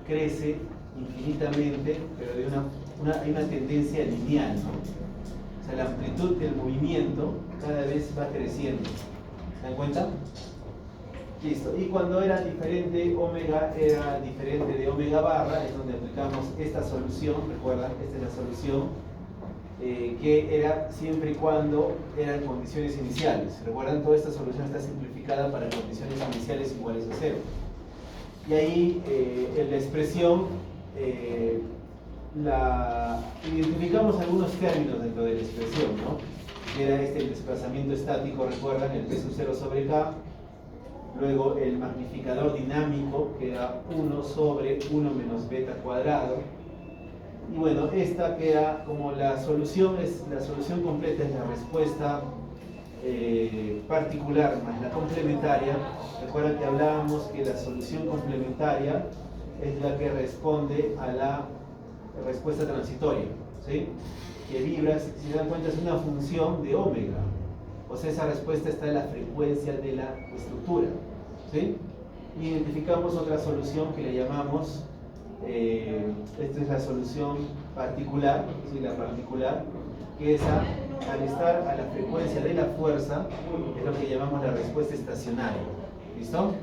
crece infinitamente, pero hay una tendencia lineal, ¿no? O sea, la amplitud del movimiento cada vez va creciendo. ¿Se dan cuenta? Listo. Y cuando era diferente, omega era diferente de omega barra, es donde aplicamos esta solución. Recuerdan, esta es la solución que era siempre y cuando eran condiciones iniciales. Recuerdan, toda esta solución está simplificada para condiciones iniciales iguales a 0. Y ahí en la expresión identificamos algunos términos dentro de la expresión, ¿no? Que era el desplazamiento estático, recuerdan, el P sub 0 sobre K. Luego el magnificador dinámico, que era 1 sobre 1 menos beta cuadrado. Y bueno, esta queda como la solución completa, es la respuesta particular más la complementaria. Recuerda que hablábamos que la solución complementaria es la que responde a la respuesta transitoria, ¿sí? Que vibra, si se dan cuenta, es una función de omega. O sea, esa respuesta está en la frecuencia de la estructura, ¿sí? Y identificamos otra solución que le llamamos, esta es la solución particular, ¿sí? La particular, que al estar a la frecuencia de la fuerza, es lo que llamamos la respuesta estacionaria. ¿Listo?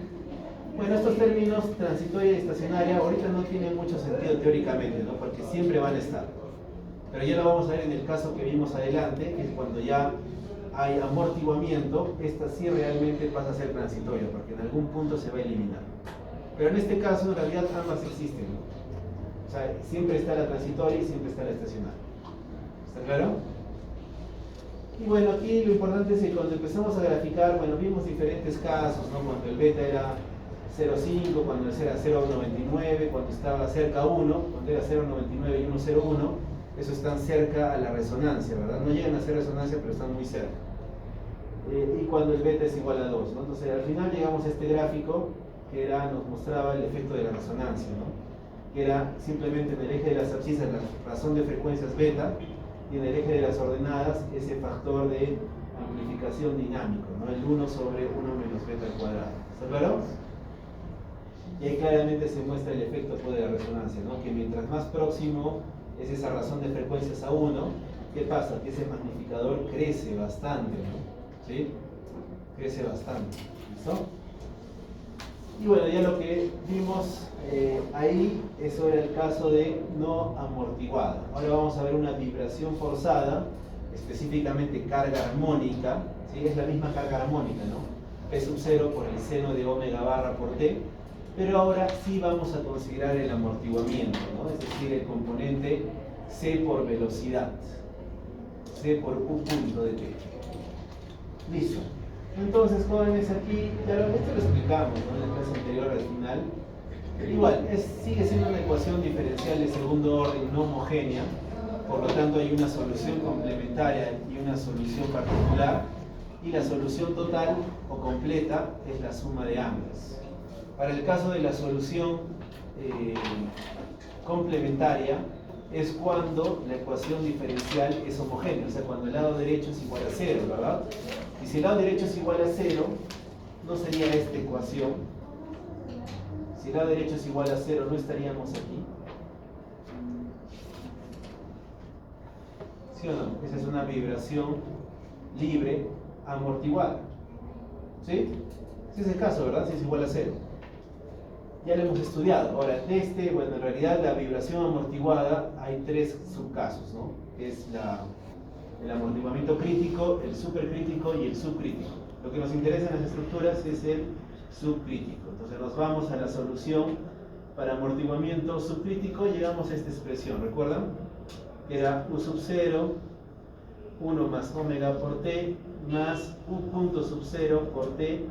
Bueno, estos términos, transitoria y estacionaria, ahorita no tienen mucho sentido teóricamente, ¿no? Porque siempre van a estar. Pero ya lo vamos a ver en el caso que vimos adelante, que es cuando ya hay amortiguamiento, esta sí realmente pasa a ser transitoria, porque en algún punto se va a eliminar. Pero en este caso, en realidad, ambas existen, ¿no? O sea, siempre está la transitoria y siempre está la estacionaria. ¿Está claro? Y bueno, aquí lo importante es que cuando empezamos a graficar, bueno, vimos diferentes casos, ¿no? Cuando el beta era 0,5, cuando era 0,99, cuando estaba cerca a 1, cuando era 0,99 y 1,01, eso están cerca a la resonancia, ¿verdad? No llegan a ser resonancia, pero están muy cerca. Y cuando el beta es igual a 2, ¿no? Entonces, al final llegamos a este gráfico que nos mostraba el efecto de la resonancia, ¿no? Que era simplemente en el eje de las abscisas la razón de frecuencias beta, y en el eje de las ordenadas ese factor de amplificación dinámico, ¿no? El 1 sobre 1 menos beta al cuadrado. ¿Está claro? Y ahí claramente se muestra el efecto de la resonancia, ¿no? Que mientras más próximo es esa razón de frecuencias a 1, ¿qué pasa? Que ese magnificador crece bastante, ¿no? ¿Sí? Crece bastante. ¿Listo? Y bueno, ya lo que vimos ahí, eso era el caso de no amortiguada. Ahora vamos a ver una vibración forzada, específicamente carga armónica, ¿sí? Es la misma carga armónica, ¿no? P sub 0 por el seno de omega barra por T, pero ahora sí vamos a considerar el amortiguamiento, ¿no? Es decir, el componente C por velocidad, C por U punto de T. Listo. Entonces, jóvenes, aquí, esto lo explicamos, ¿no? En la clase anterior al final. Igual, sigue siendo una ecuación diferencial de segundo orden no homogénea, por lo tanto hay una solución complementaria y una solución particular, y la solución total o completa es la suma de ambas. Para el caso de la solución complementaria, es cuando la ecuación diferencial es homogénea, o sea, cuando el lado derecho es igual a 0, ¿verdad? Y si el lado derecho es igual a 0, no sería esta ecuación. Si el lado derecho es igual a 0, no estaríamos aquí. ¿Sí o no? Esa es una vibración libre amortiguada. ¿Sí? Ese es el caso, ¿verdad? Si es igual a 0. Ya lo hemos estudiado. Ahora, bueno, en realidad la vibración amortiguada hay 3 subcasos, ¿no? Que es el amortiguamiento crítico, el supercrítico y el subcrítico. Lo que nos interesa en las estructuras es el subcrítico. Entonces nos vamos a la solución para amortiguamiento subcrítico, llegamos a esta expresión, ¿recuerdan? Que era U sub 0, 1 más omega por T, más U punto sub 0 por T,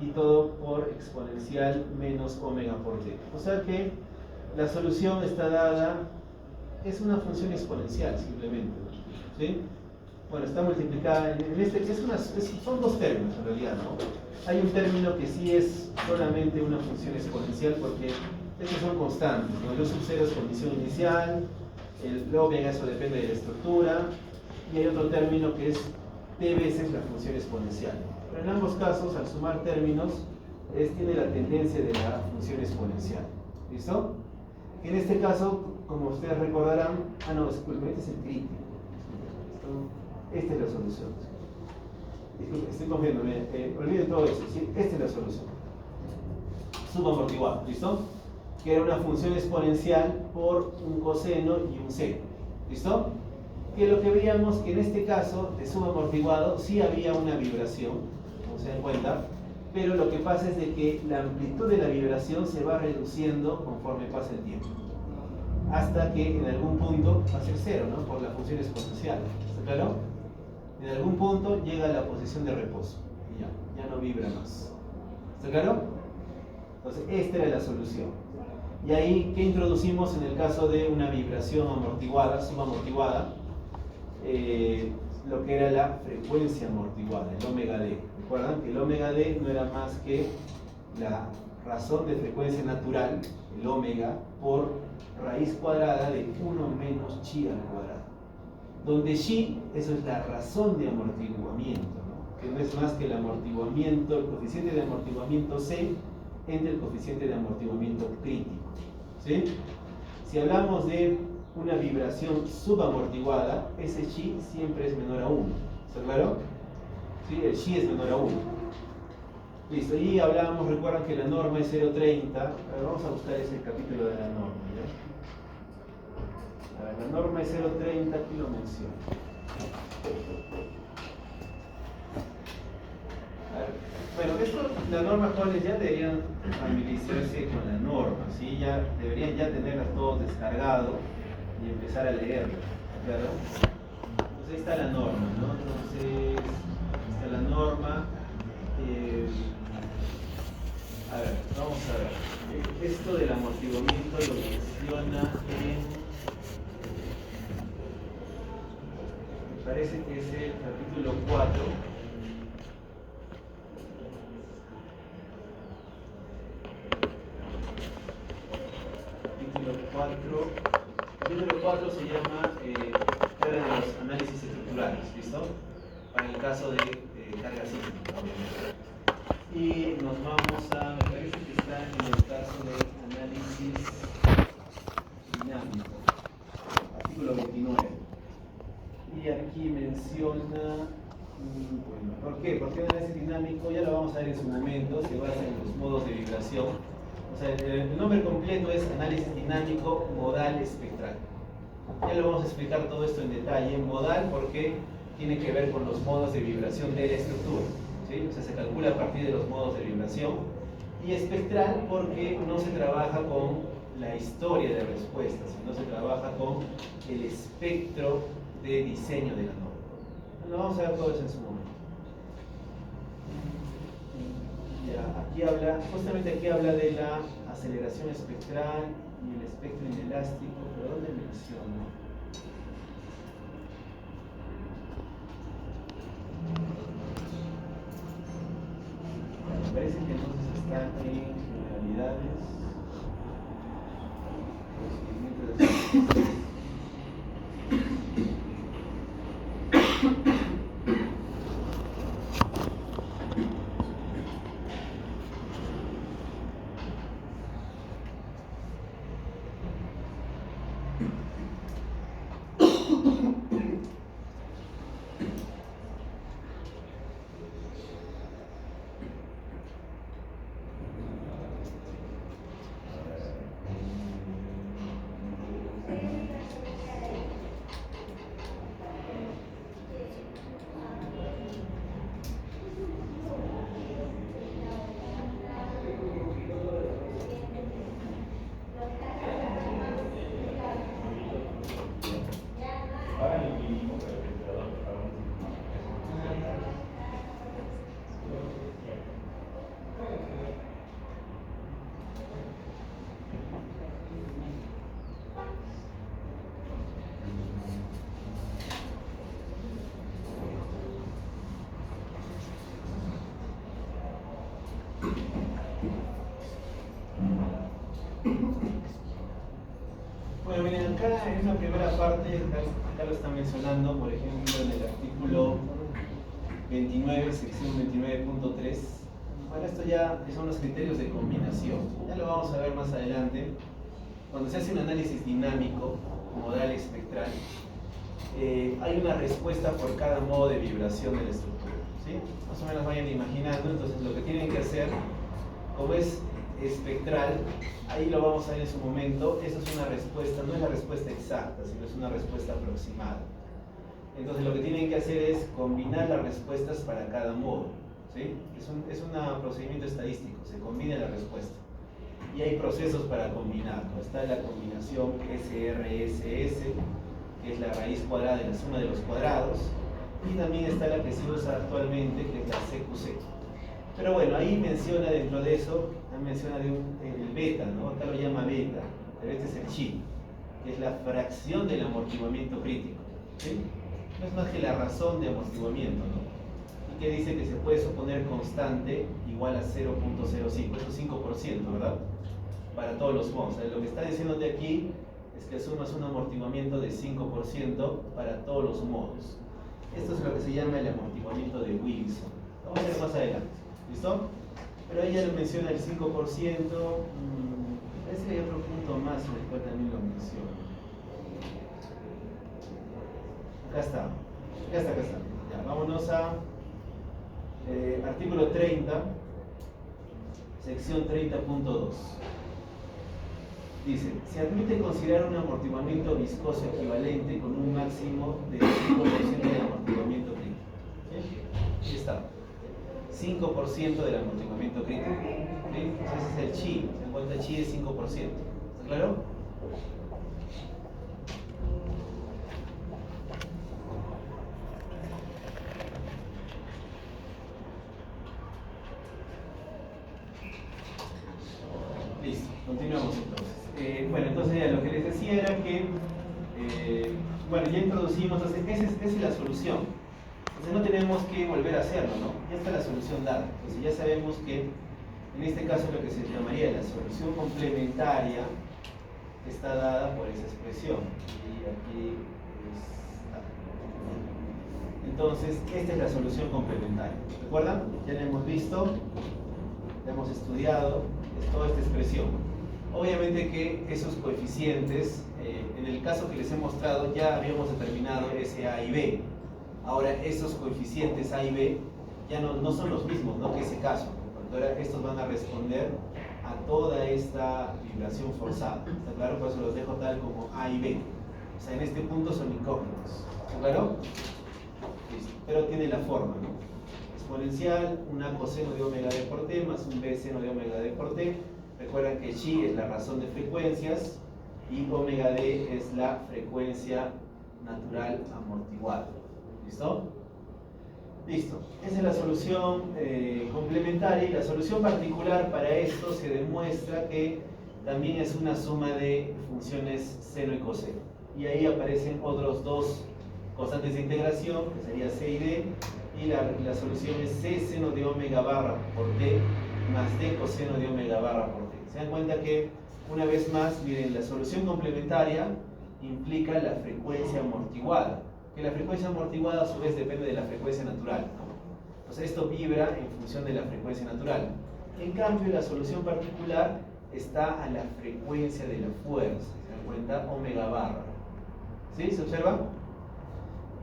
y todo por exponencial menos omega por T. O sea que la solución está dada, es una función exponencial simplemente, ¿sí? Bueno, está multiplicada son dos términos en realidad, ¿no? Hay un término que sí es solamente una función exponencial porque estos son constantes, ¿no? El U sub 0 es condición inicial, el omega, eso depende de la estructura, y hay otro término que es T veces la función exponencial. Pero en ambos casos, al sumar términos, tiene la tendencia de la función exponencial. ¿Listo? En este caso, como ustedes recordarán, no, disculpen, este es el crítico. Esta es la solución. Disculpen, estoy confiando, olviden todo eso, ¿sí? Esta es la solución. Subamortiguado, ¿listo? Que era una función exponencial por un coseno y un seno, ¿listo? Que lo que veíamos que en este caso de subamortiguado sí había una vibración, como se dan cuenta, pero lo que pasa es de que la amplitud de la vibración se va reduciendo conforme pasa el tiempo, hasta que en algún punto va a ser cero, ¿no? Por la función exponencial, ¿está claro? En algún punto llega a la posición de reposo y ya no vibra más, ¿está claro? Entonces esta era la solución. Y ahí, ¿qué introducimos en el caso de una vibración amortiguada, subamortiguada? Lo que era la frecuencia amortiguada, el omega d. Recuerdan que el omega d no era más que la razón de frecuencia natural, el omega, por raíz cuadrada de 1 menos chi al cuadrado. Donde chi, eso es la razón de amortiguamiento, ¿no? Que no es más que el amortiguamiento, el coeficiente de amortiguamiento C entre el coeficiente de amortiguamiento crítico, ¿sí? Si hablamos de una vibración subamortiguada, ese chi siempre es menor a 1. ¿Está claro? ¿Sí? El chi es menor a 1. Listo. Y hablábamos, recuerdan que la norma es 0,30. Vamos a buscar ese capítulo de la norma, ¿ya? A ver, la norma es 0,30, aquí lo menciona. A ver, bueno, esto, la norma jóvenes ya deberían familiarizarse con la norma, ¿sí? Ya deberían ya tenerla todo descargado y empezar a leerla, ¿claro? Entonces ahí está la norma, ¿no? Entonces, está la norma. A ver, vamos a ver. Esto del amortiguamiento lo menciona en... Me parece que es el capítulo 4. Capítulo 4 se llama Teoría de los análisis estructurales, ¿listo? Para el caso de carga sísmica, obviamente. Y nos vamos a, me parece que está en el caso de análisis dinámico, artículo 29. Y aquí menciona, bueno, ¿por qué? Porque el análisis dinámico ya lo vamos a ver en su momento, se basa en los modos de vibración. O sea, el nombre completo es análisis dinámico modal espectral. Ya lo vamos a explicar todo esto en detalle. Modal porque tiene que ver con los modos de vibración de la estructura, ¿sí? O sea, se calcula a partir de los modos de vibración. Y espectral porque no se trabaja con la historia de respuestas, sino se trabaja con el espectro de diseño de la norma. Lo vamos a ver todo eso en su momento. Ya, aquí habla, justamente aquí habla de la aceleración espectral y el espectro inelástico, pero ¿dónde menciona? Me parece que entonces está en generalidades, procedimiento de... Bueno, miren, acá en la primera parte, acá lo están mencionando, por ejemplo, en el artículo 29, sección 29.3. Bueno, esto ya son los criterios de combinación. Ya lo vamos a ver más adelante. cuando se hace un análisis dinámico, modal espectral, hay una respuesta por cada modo de vibración de la estructura, ¿sí? Más o menos vayan imaginando. Entonces lo que tienen que hacer, como es espectral, ahí lo vamos a ver en su momento, eso es una respuesta, no es la respuesta exacta, sino es una respuesta aproximada. Entonces lo que tienen que hacer es combinar las respuestas para cada modo, ¿sí? Es un procedimiento estadístico, se combina la respuesta. Y hay procesos para combinarlo. Está la combinación SRSS, que es la raíz cuadrada de la suma de los cuadrados, y también está la que se usa actualmente, que es la CQC. Pero bueno, ahí menciona dentro de eso, menciona el beta, ¿no? Acá lo llama beta, pero este es el chi, que es la fracción del amortiguamiento crítico, ¿sí? No es más que la razón de amortiguamiento, ¿no? Y que dice que se puede suponer constante igual a 0.05, eso es 5%, ¿verdad? Para todos los modos. O sea, lo que está diciéndote aquí es que sumas un amortiguamiento de 5% para todos los modos. Esto es lo que se llama el amortiguamiento de Wilson. Lo vamos a ver más adelante. ¿Listo? Pero ahí ya lo menciona el 5%. Parece que hay otro punto más en el cual también lo menciona. Acá está. Ya, vámonos a artículo 30, sección 30.2. Dice, se admite considerar un amortiguamiento viscoso equivalente con un máximo de 5% del amortiguamiento crítico. ¿Sí? Ahí está. 5% del amortiguamiento crítico. ¿Sí? Entonces ese es el chi. Se encuentra chi de 5%. ¿Está claro? Listo. Continuamos entonces. Bueno, entonces ya lo que les decía era que, bueno, ya introducimos, entonces esa es la solución. Entonces no tenemos que volver a hacerlo, ¿no? Ya está la solución dada. Entonces ya sabemos que en este caso lo que se llamaría la solución complementaria está dada por esa expresión. Y aquí está. Entonces, esta es la solución complementaria. ¿Recuerdan? Ya la hemos visto, la hemos estudiado, es toda esta expresión. Obviamente que esos coeficientes, en el caso que les he mostrado, ya habíamos determinado ese A y B. Ahora, esos coeficientes A y B ya no son los mismos, ¿no? Que ese caso. Porque ahora estos van a responder a toda esta vibración forzada. ¿Está claro? Por eso los dejo tal como A y B. O sea, en este punto son incógnitos. ¿Está claro? Listo. Pero tiene la forma, ¿no? Exponencial, un A coseno de omega d por t más un B seno de omega d por t. Recuerden que chi es la razón de frecuencias y omega d es la frecuencia natural amortiguada. ¿Listo? Listo. Esa es la solución complementaria, y la solución particular para esto se demuestra que también es una suma de funciones seno y coseno. Y ahí aparecen otros dos constantes de integración, que sería c y d, y la solución es c seno de omega barra por t más d coseno de omega barra por t. Se dan cuenta que, una vez más, miren, la solución complementaria implica la frecuencia amortiguada, que la frecuencia amortiguada a su vez depende de la frecuencia natural, ¿no? Entonces esto vibra en función de la frecuencia natural. En cambio, la solución particular está a la frecuencia de la fuerza, ¿se dan cuenta? Omega barra. ¿Sí? ¿Se observa?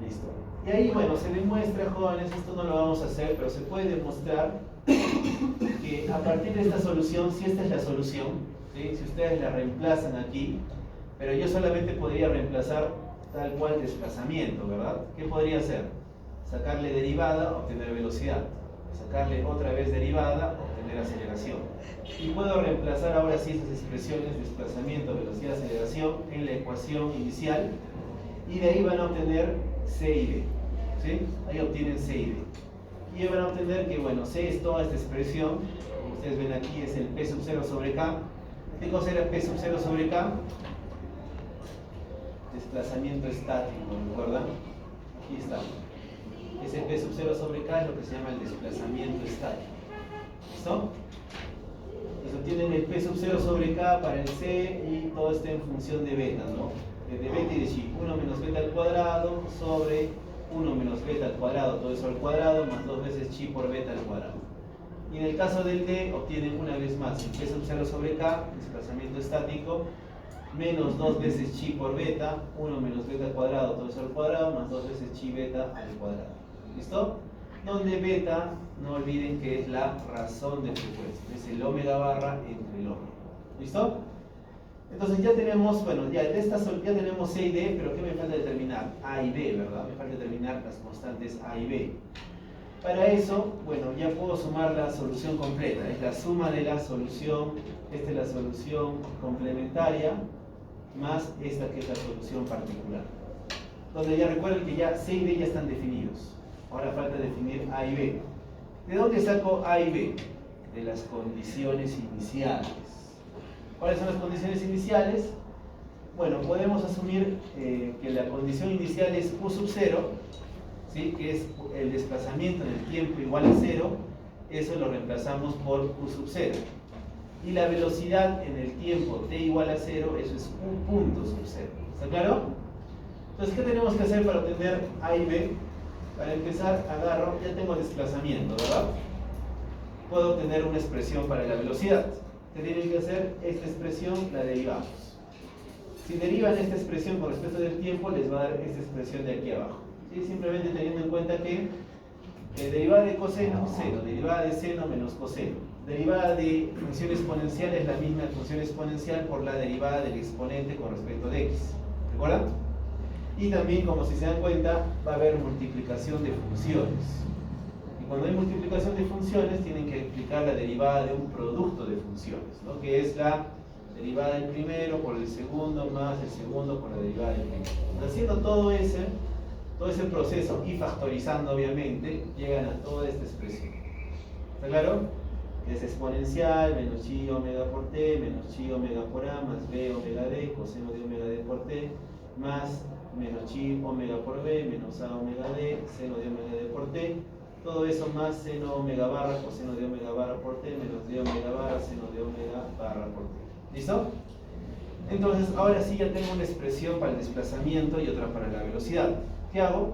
Listo. Y ahí, bueno, se demuestra, jóvenes, esto no lo vamos a hacer, pero se puede demostrar que a partir de esta solución, si esta es la solución, ¿sí? Si ustedes la reemplazan aquí, pero yo solamente podría reemplazar tal cual desplazamiento, ¿verdad? ¿Qué podría hacer? Sacarle derivada, obtener velocidad. Sacarle otra vez derivada, obtener aceleración. Y puedo reemplazar ahora sí esas expresiones, desplazamiento, velocidad, aceleración, en la ecuación inicial, y de ahí van a obtener C y D. ¿Sí? Ahí obtienen C y D. Y van a obtener que, bueno, C es toda esta expresión, como ustedes ven aquí, es el P sub 0 sobre K. ¿Qué cosa era P sub 0 sobre K? Desplazamiento estático, ¿recuerdan? Aquí está. Ese P sub 0 sobre K es lo que se llama el desplazamiento estático. ¿Listo? Entonces obtienen el P sub 0 sobre K para el C, y todo está en función de beta, ¿no? De beta y de chi. 1 menos beta al cuadrado sobre 1 menos beta al cuadrado, todo eso al cuadrado, más 2 veces chi por beta al cuadrado. Y en el caso del D, obtienen una vez más el P sub 0 sobre K, desplazamiento estático, menos 2 veces chi por beta, 1 menos beta al cuadrado, todo eso al cuadrado, más 2 veces chi beta al cuadrado. ¿Listo? Donde beta, no olviden que es la razón de frecuencia, es el omega barra entre el omega. ¿Listo? Entonces ya tenemos, bueno, ya tenemos C y D, pero ¿qué me falta determinar? A y B, ¿verdad? Me falta determinar las constantes A y B. Para eso, bueno, ya puedo sumar la solución completa. Es la suma de la solución, esta es la solución complementaria, más esta que es la solución particular. Donde ya recuerden que ya C y D ya están definidos. Ahora falta definir A y B. ¿De dónde saco A y B? De las condiciones iniciales. ¿Cuáles son las condiciones iniciales? Bueno, podemos asumir que la condición inicial es U sub 0, ¿sí? Que es el desplazamiento en el tiempo igual a 0, eso lo reemplazamos por U sub 0. Y la velocidad en el tiempo t igual a 0, eso es U punto sub 0. ¿Está claro? Entonces, ¿qué tenemos que hacer para obtener A y B? Para empezar, agarro, ya tengo el desplazamiento, ¿verdad? Puedo obtener una expresión para la velocidad. ¿Qué tienen que hacer? Esta expresión la derivamos. Si derivan esta expresión con respecto del tiempo, les va a dar esta expresión de aquí abajo. ¿Sí? Simplemente teniendo en cuenta que derivada de coseno, seno, derivada de seno menos coseno. Derivada de función exponencial es la misma función exponencial por la derivada del exponente con respecto de x. ¿Recuerdan? Y también, como si se dan cuenta, va a haber multiplicación de funciones. Y cuando hay multiplicación de funciones, tienen que explicar la derivada de un producto de funciones, ¿no? Que es la derivada del primero por el segundo más el segundo por la derivada del primero. Haciendo todo ese proceso y factorizando, obviamente, llegan a toda esta expresión. ¿Está claro? Es exponencial, menos chi omega por t, menos chi omega por a, más b omega d, coseno de omega d por t, más menos chi omega por b, menos a omega d, seno de omega d por t, todo eso más seno omega barra, coseno de omega barra por t, menos d omega barra, seno de omega barra por t. ¿Listo? Entonces, ahora sí ya tengo una expresión para el desplazamiento y otra para la velocidad. ¿Qué hago?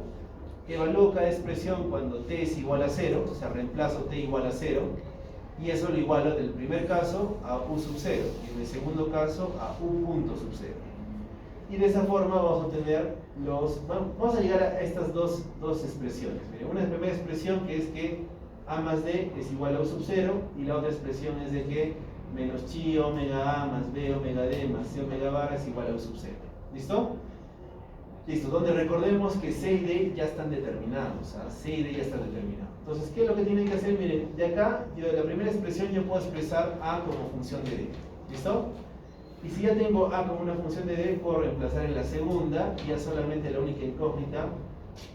Evalúo cada expresión cuando t es igual a 0, o sea, reemplazo t igual a 0, y eso lo igualo del primer caso a u sub 0, y en el segundo caso a u punto sub 0. Y de esa forma vamos a obtener vamos a llegar a estas dos expresiones. Miren, una primera expresión que es que a más d es igual a u sub 0, y la otra expresión es de que menos chi omega a más b omega d más c omega barra es igual a u sub 0. ¿Listo? Listo, donde recordemos que C y D ya están determinados, C y D ya están determinados. Entonces, ¿qué es lo que tienen que hacer? Miren, de acá, yo de la primera expresión yo puedo expresar A como función de D. ¿Listo? Y si ya tengo A como una función de D, puedo reemplazar en la segunda, y ya solamente la única incógnita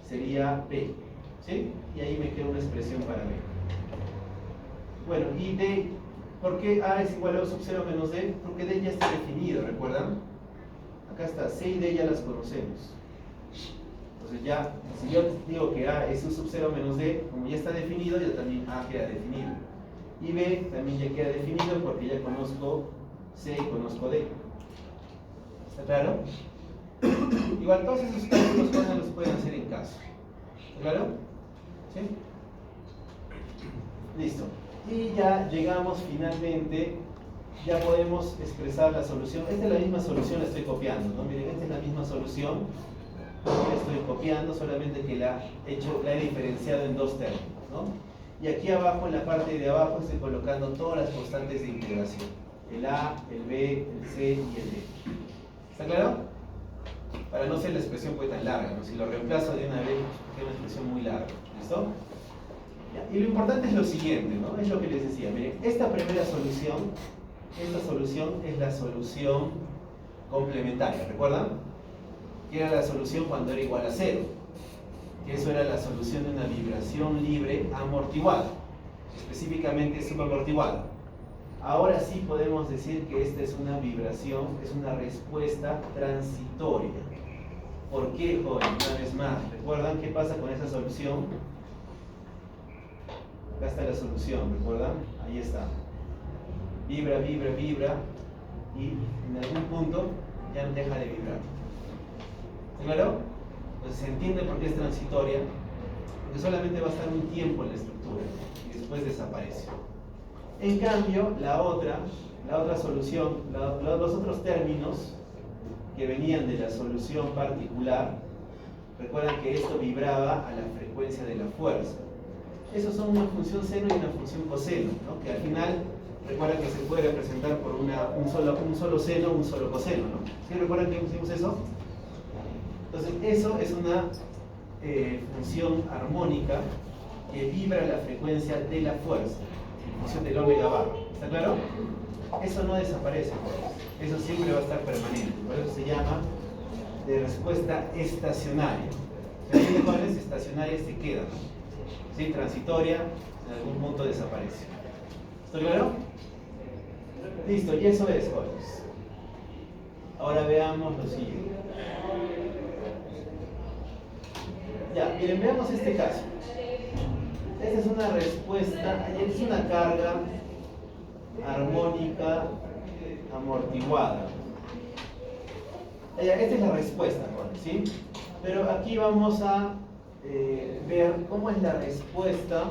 sería B. ¿Sí? Y ahí me queda una expresión para B. Bueno, y D, ¿por qué A es igual a U sub 0 menos D? Porque D ya está definido, ¿recuerdan? Acá está, C y D ya las conocemos. Entonces ya, si yo digo que A es U sub 0 menos D, como ya está definido, ya también A queda definido. Y B también ya queda definido porque ya conozco C y conozco D. ¿Está claro? Igual todos esos cálculos no los pueden hacer en casa. ¿Está claro? ¿Sí? Listo. Y ya llegamos finalmente, ya podemos expresar la solución. Esta es la misma solución, la estoy copiando, ¿no? Miren, esta es la misma solución. La estoy copiando, solamente que la he diferenciado en dos términos, ¿no? Y aquí abajo, en la parte de abajo, estoy colocando todas las constantes de integración. El A, el B, el C y el D. ¿Está claro? Para no ser la expresión pues tan larga, ¿no? Si lo reemplazo de una vez, es una expresión muy larga. ¿Listo? Y lo importante es lo siguiente, ¿no? Es lo que les decía. Miren, esta primera solución, esta solución es la solución complementaria, ¿recuerdan? Que era la solución cuando era igual a 0. Que eso era la solución de una vibración libre amortiguada, específicamente subaamortiguada. Ahora sí podemos decir que esta es una vibración, es una respuesta transitoria. ¿Por qué, joven? Una vez más, ¿recuerdan qué pasa con esa solución? Acá está la solución, ¿recuerdan? Ahí está. Vibra, vibra, vibra, y en algún punto ya no deja de vibrar. ¿Claro? Pues se entiende por qué es transitoria, porque solamente va a estar un tiempo en la estructura y después desaparece. En cambio, la otra solución, los otros términos, que venían de la solución particular, recuerdan que esto vibraba a la frecuencia de la fuerza. Esos son una función seno y una función coseno, ¿no? Que al final, recuerdan que se puede representar por un solo seno, un solo coseno, ¿no? ¿Sí recuerdan que hicimos eso? Entonces, eso es una función armónica que vibra la frecuencia de la fuerza, en función del omega barra. ¿Está claro? Eso no desaparece, eso siempre va a estar permanente, por eso se llama de respuesta estacionaria. Si cuál es estacionaria, se queda, ¿no? ¿Sí? Transitoria, en algún punto desaparece. ¿Está claro? Listo, y eso es, jóvenes. Ahora veamos lo siguiente. Ya, miren, veamos este caso. Esta es una respuesta, es una carga armónica amortiguada. Esta es la respuesta, ¿sí? Pero aquí vamos a ver cómo es la respuesta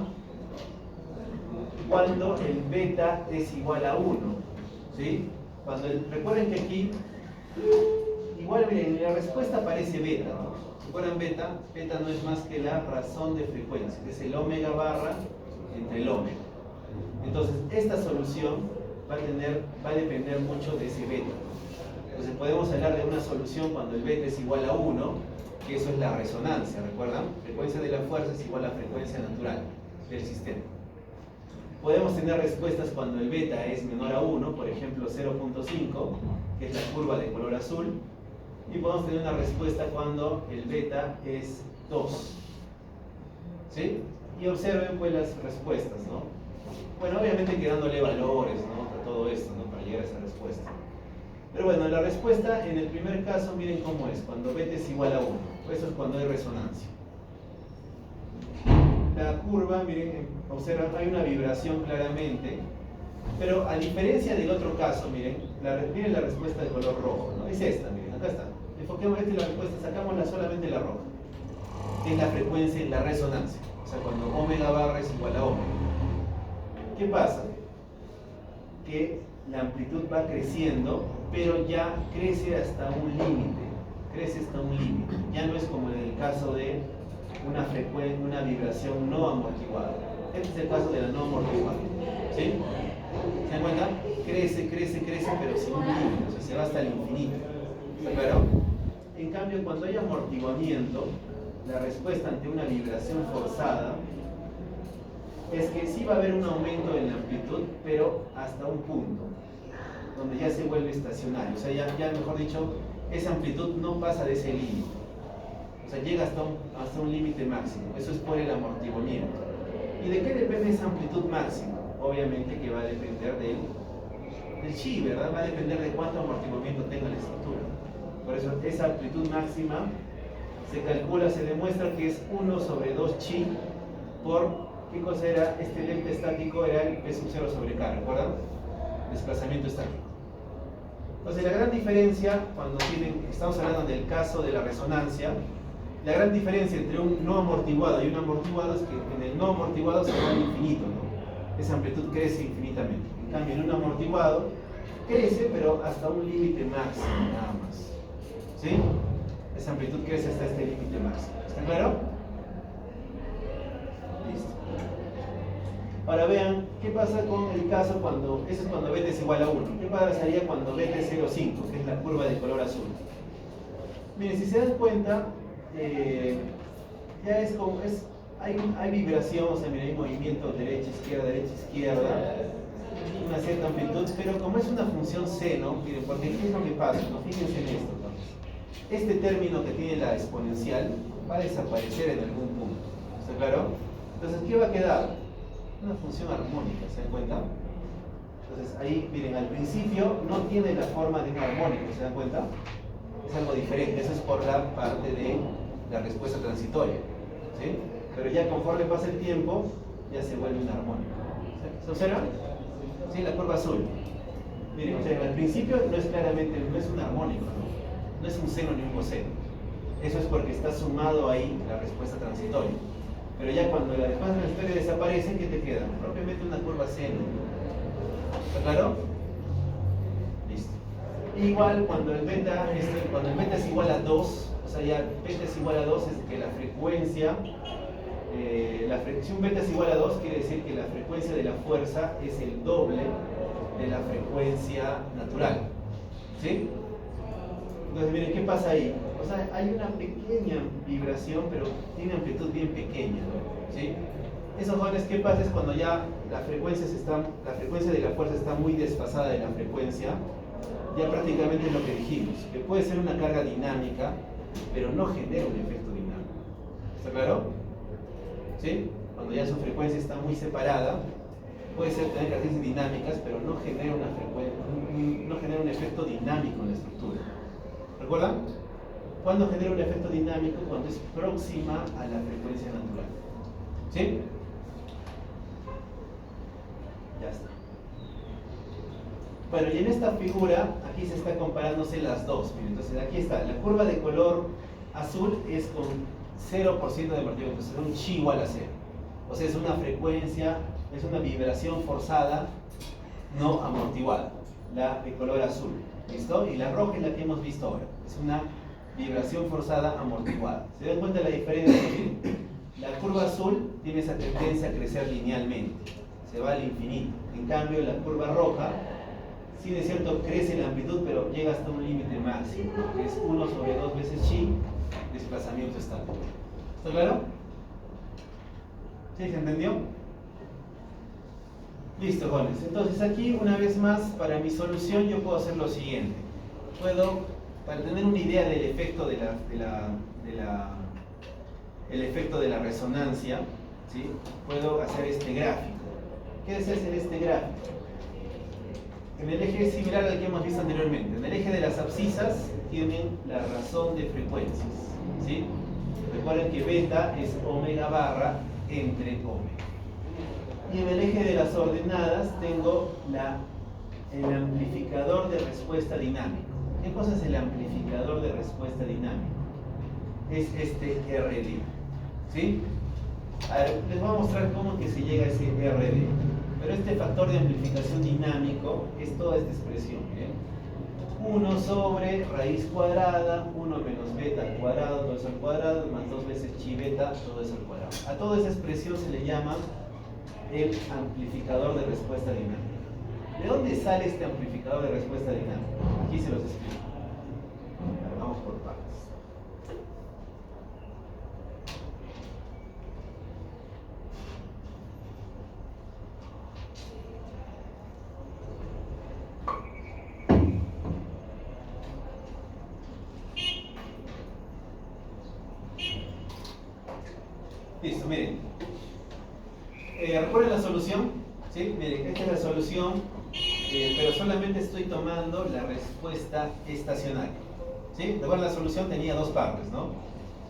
cuando el beta es igual a 1, ¿sí? Recuerden que aquí, igual miren, en la respuesta aparece beta, ¿no? ¿Recuerdan beta? Beta no es más que la razón de frecuencia, que es el omega barra entre el omega. Entonces, esta solución va a depender mucho de ese beta. Entonces, podemos hablar de una solución cuando el beta es igual a 1, que eso es la resonancia, ¿recuerdan? Frecuencia de la fuerza es igual a frecuencia natural del sistema. Podemos tener respuestas cuando el beta es menor a 1, por ejemplo 0.5, que es la curva de color azul, y podemos tener una respuesta cuando el beta es 2. ¿Sí? Y observen pues las respuestas, ¿no? Bueno, obviamente quedándole valores, ¿no? A todo esto, ¿no? Para llegar a esa respuesta. Pero bueno, la respuesta en el primer caso, miren cómo es, cuando beta es igual a 1. Eso es cuando hay resonancia. La curva, miren, observan, hay una vibración claramente, pero a diferencia del otro caso, miren la respuesta de color rojo, ¿no? Es esta, miren, acá está. Enfoquemos esta y la respuesta, sacámosla solamente la roja, que es la frecuencia, la resonancia. O sea, cuando omega barra es igual a omega. ¿Qué pasa? Que la amplitud va creciendo, pero ya crece hasta un límite. Crece hasta un límite. Ya no es como en el caso de una vibración no amortiguada. Este es el caso de la no amortiguada. ¿Sí? ¿Se dan cuenta? Crece, pero sin un límite. O sea, se va hasta el infinito. ¿Está claro? En cambio, cuando hay amortiguamiento, la respuesta ante una vibración forzada es que sí va a haber un aumento en la amplitud, pero hasta un punto, donde ya se vuelve estacionario. O sea, ya mejor dicho, esa amplitud no pasa de ese límite. O sea, llega hasta un límite máximo. Eso es por el amortiguamiento. ¿Y de qué depende esa amplitud máxima? Obviamente que va a depender del chi, ¿verdad? Va a depender de cuánto amortiguamiento tenga la estructura. Por eso esa amplitud máxima se calcula, se demuestra que es 1 sobre 2 chi por, ¿qué cosa era? Este delta estático era el P sub 0 sobre K, ¿recuerdan? Desplazamiento estático. Entonces la gran diferencia, cuando estamos hablando del caso de la resonancia, la gran diferencia entre un no amortiguado y un amortiguado es que en el no amortiguado se va al infinito, ¿no? Esa amplitud crece infinitamente. En cambio, en un amortiguado crece, pero hasta un límite máximo, nada más. ¿Sí? Esa amplitud crece hasta este límite máximo. ¿Está claro? Listo. Ahora vean, ¿qué pasa con el caso cuando, eso es cuando beta es igual a 1? ¿Qué pasaría cuando beta es 0,5, que es la curva de color azul? Miren, si se dan cuenta, ya es como, hay vibración, o sea, miren, hay movimiento derecha, izquierda, una cierta amplitud, pero como es una función seno, miren, porque ¿qué es lo que pasa? ¿No? Fíjense en esto, ¿no? Este término que tiene la exponencial va a desaparecer en algún punto, ¿está claro? Entonces, ¿qué va a quedar? Una función armónica, ¿se dan cuenta? Entonces, ahí, miren, al principio no tiene la forma de un armónico, ¿se dan cuenta? Es algo diferente, eso es por la parte de la respuesta transitoria, ¿sí? Pero ya conforme pasa el tiempo, ya se vuelve un armónico. ¿Se observa? ¿Sí? La curva azul. Miren, o sea, al principio no es un armónico, ¿no? No es un seno ni un coseno. Eso es porque está sumado ahí la respuesta transitoria. Pero ya cuando la respuesta transitoria desaparece, ¿qué te queda? Propiamente una curva seno. ¿Está claro? Listo. Igual cuando el igual a 2, o sea, ya beta es igual a 2 es que la frecuencia, si un beta es igual a 2, quiere decir que la frecuencia de la fuerza es el doble de la frecuencia natural. ¿Sí? Entonces, miren, ¿qué pasa ahí? O sea, hay una pequeña vibración, pero tiene amplitud bien pequeña, ¿no? ¿Sí? Esos jóvenes, ¿qué pasa? Es cuando ya la frecuencia de la fuerza está muy desfasada de la frecuencia, ya prácticamente es lo que dijimos, que puede ser una carga dinámica, pero no genera un efecto dinámico. ¿Está claro? ¿Sí? Cuando ya su frecuencia está muy separada, puede ser tener características dinámicas, pero no genera no genera un efecto dinámico en la estructura. ¿Recuerdan? ¿Cuándo genera un efecto dinámico? Cuando es próxima a la frecuencia natural. ¿Sí? Ya está. Bueno, y en esta figura, aquí se está comparándose las dos. Miren, entonces aquí está, la curva de color azul es con 0% de amortiguamiento, entonces es un chi igual a 0. O sea, es una frecuencia, es una vibración forzada no amortiguada, la de color azul. ¿Listo? Y la roja es la que hemos visto ahora, es una vibración forzada amortiguada. ¿Se dan cuenta de la diferencia? La curva azul tiene esa tendencia a crecer linealmente, se va al infinito. En cambio, la curva roja, sí es cierto, crece la amplitud, pero llega hasta un límite máximo, que es 1 sobre 2 veces chi, desplazamiento estático. ¿Está claro? ¿Sí? ¿Se entendió? Listo, jóvenes. Entonces aquí, una vez más, para mi solución yo puedo hacer lo siguiente. Para tener una idea del efecto el efecto de la resonancia, ¿sí? Puedo hacer este gráfico. ¿Qué es hacer este gráfico? En el eje es similar al que hemos visto anteriormente. En el eje de las abscisas tienen la razón de frecuencias, ¿sí? Recuerden que beta es omega barra entre omega. Y en el eje de las ordenadas tengo el amplificador de respuesta dinámico. ¿Qué cosa es el amplificador de respuesta dinámico? Es este RD. ¿Sí? A ver, les voy a mostrar cómo que se llega a ese RD. Pero este factor de amplificación dinámico es toda esta expresión. 1 sobre raíz cuadrada, 1 menos beta al cuadrado, todo eso al cuadrado, más 2 veces chi beta, todo eso al cuadrado. A toda esa expresión se le llama el amplificador de respuesta dinámica. ¿De dónde sale este amplificador de respuesta dinámica? Aquí se los explico. Vamos por partes. Listo, miren. ¿Recuerden la solución? ¿Sí? Miren, esta es la solución, pero solamente estoy tomando la respuesta estacionaria. ¿Sí? Recuerden, la solución tenía dos partes, ¿no?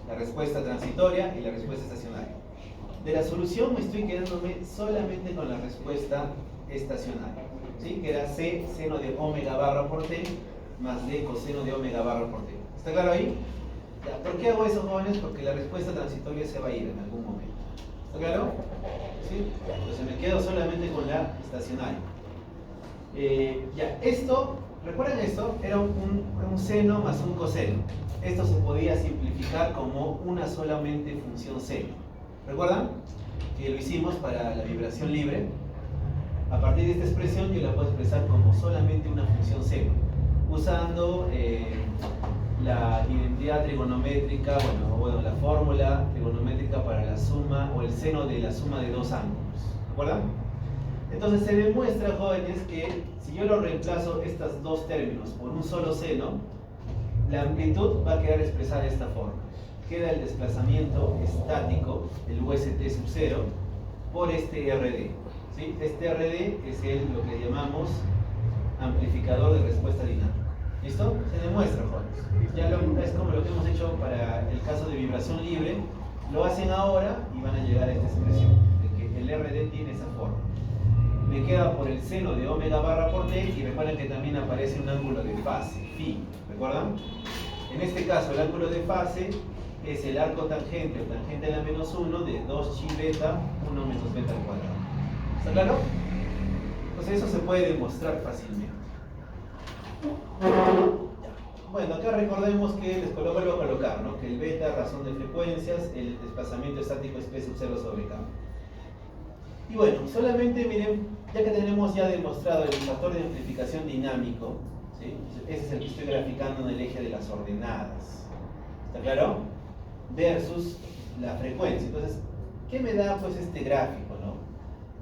La respuesta transitoria y la respuesta estacionaria. De la solución me estoy quedándome solamente con la respuesta estacionaria, ¿sí? Que era C seno de omega barra por T más D coseno de omega barra por T. ¿Está claro ahí? Ya, ¿por qué hago eso, jóvenes? Porque la respuesta transitoria se va a ir en algún momento. ¿Está claro? ¿Sí? Entonces me quedo solamente con la estacionaria. Ya, esto, ¿recuerdan esto? Era un seno más un coseno. Esto se podía simplificar como una solamente función seno. ¿Recuerdan? Que lo hicimos para la vibración libre. A partir de esta expresión yo la puedo expresar como solamente una función seno, usando la identidad trigonométrica, bueno, la fórmula trigonométrica para la suma o el seno de la suma de dos ángulos. ¿Recuerdan? Entonces se demuestra, jóvenes, que si yo lo reemplazo estos dos términos por un solo seno, la amplitud va a quedar expresada de esta forma. Queda el desplazamiento estático, el UST sub 0, por este RD. ¿Sí? Este RD es lo que llamamos amplificador de respuesta dinámica. ¿Listo? Se demuestra, jóvenes. Ya es como lo que hemos hecho para el caso de vibración libre. Lo hacen ahora y van a llegar a esta expresión, de que el RD tiene esa forma. Me queda por el seno de omega barra por T, y recuerden que también aparece un ángulo de fase, phi. ¿Recuerdan? En este caso, el ángulo de fase es el arco tangente o tangente a la menos 1 de 2 chi beta, 1 menos beta al cuadrado. ¿Está claro? Pues eso se puede demostrar fácilmente. bueno, acá recordemos que les vuelvo a colocar, ¿no? Que el beta, razón de frecuencias, el desplazamiento estático es P sub 0 sobre K. Y bueno, solamente miren, ya que tenemos ya demostrado el factor de amplificación dinámico, ¿sí? Ese es el que estoy graficando en el eje de las ordenadas, ¿está claro? Versus la frecuencia. Entonces, ¿qué me da pues este gráfico, no?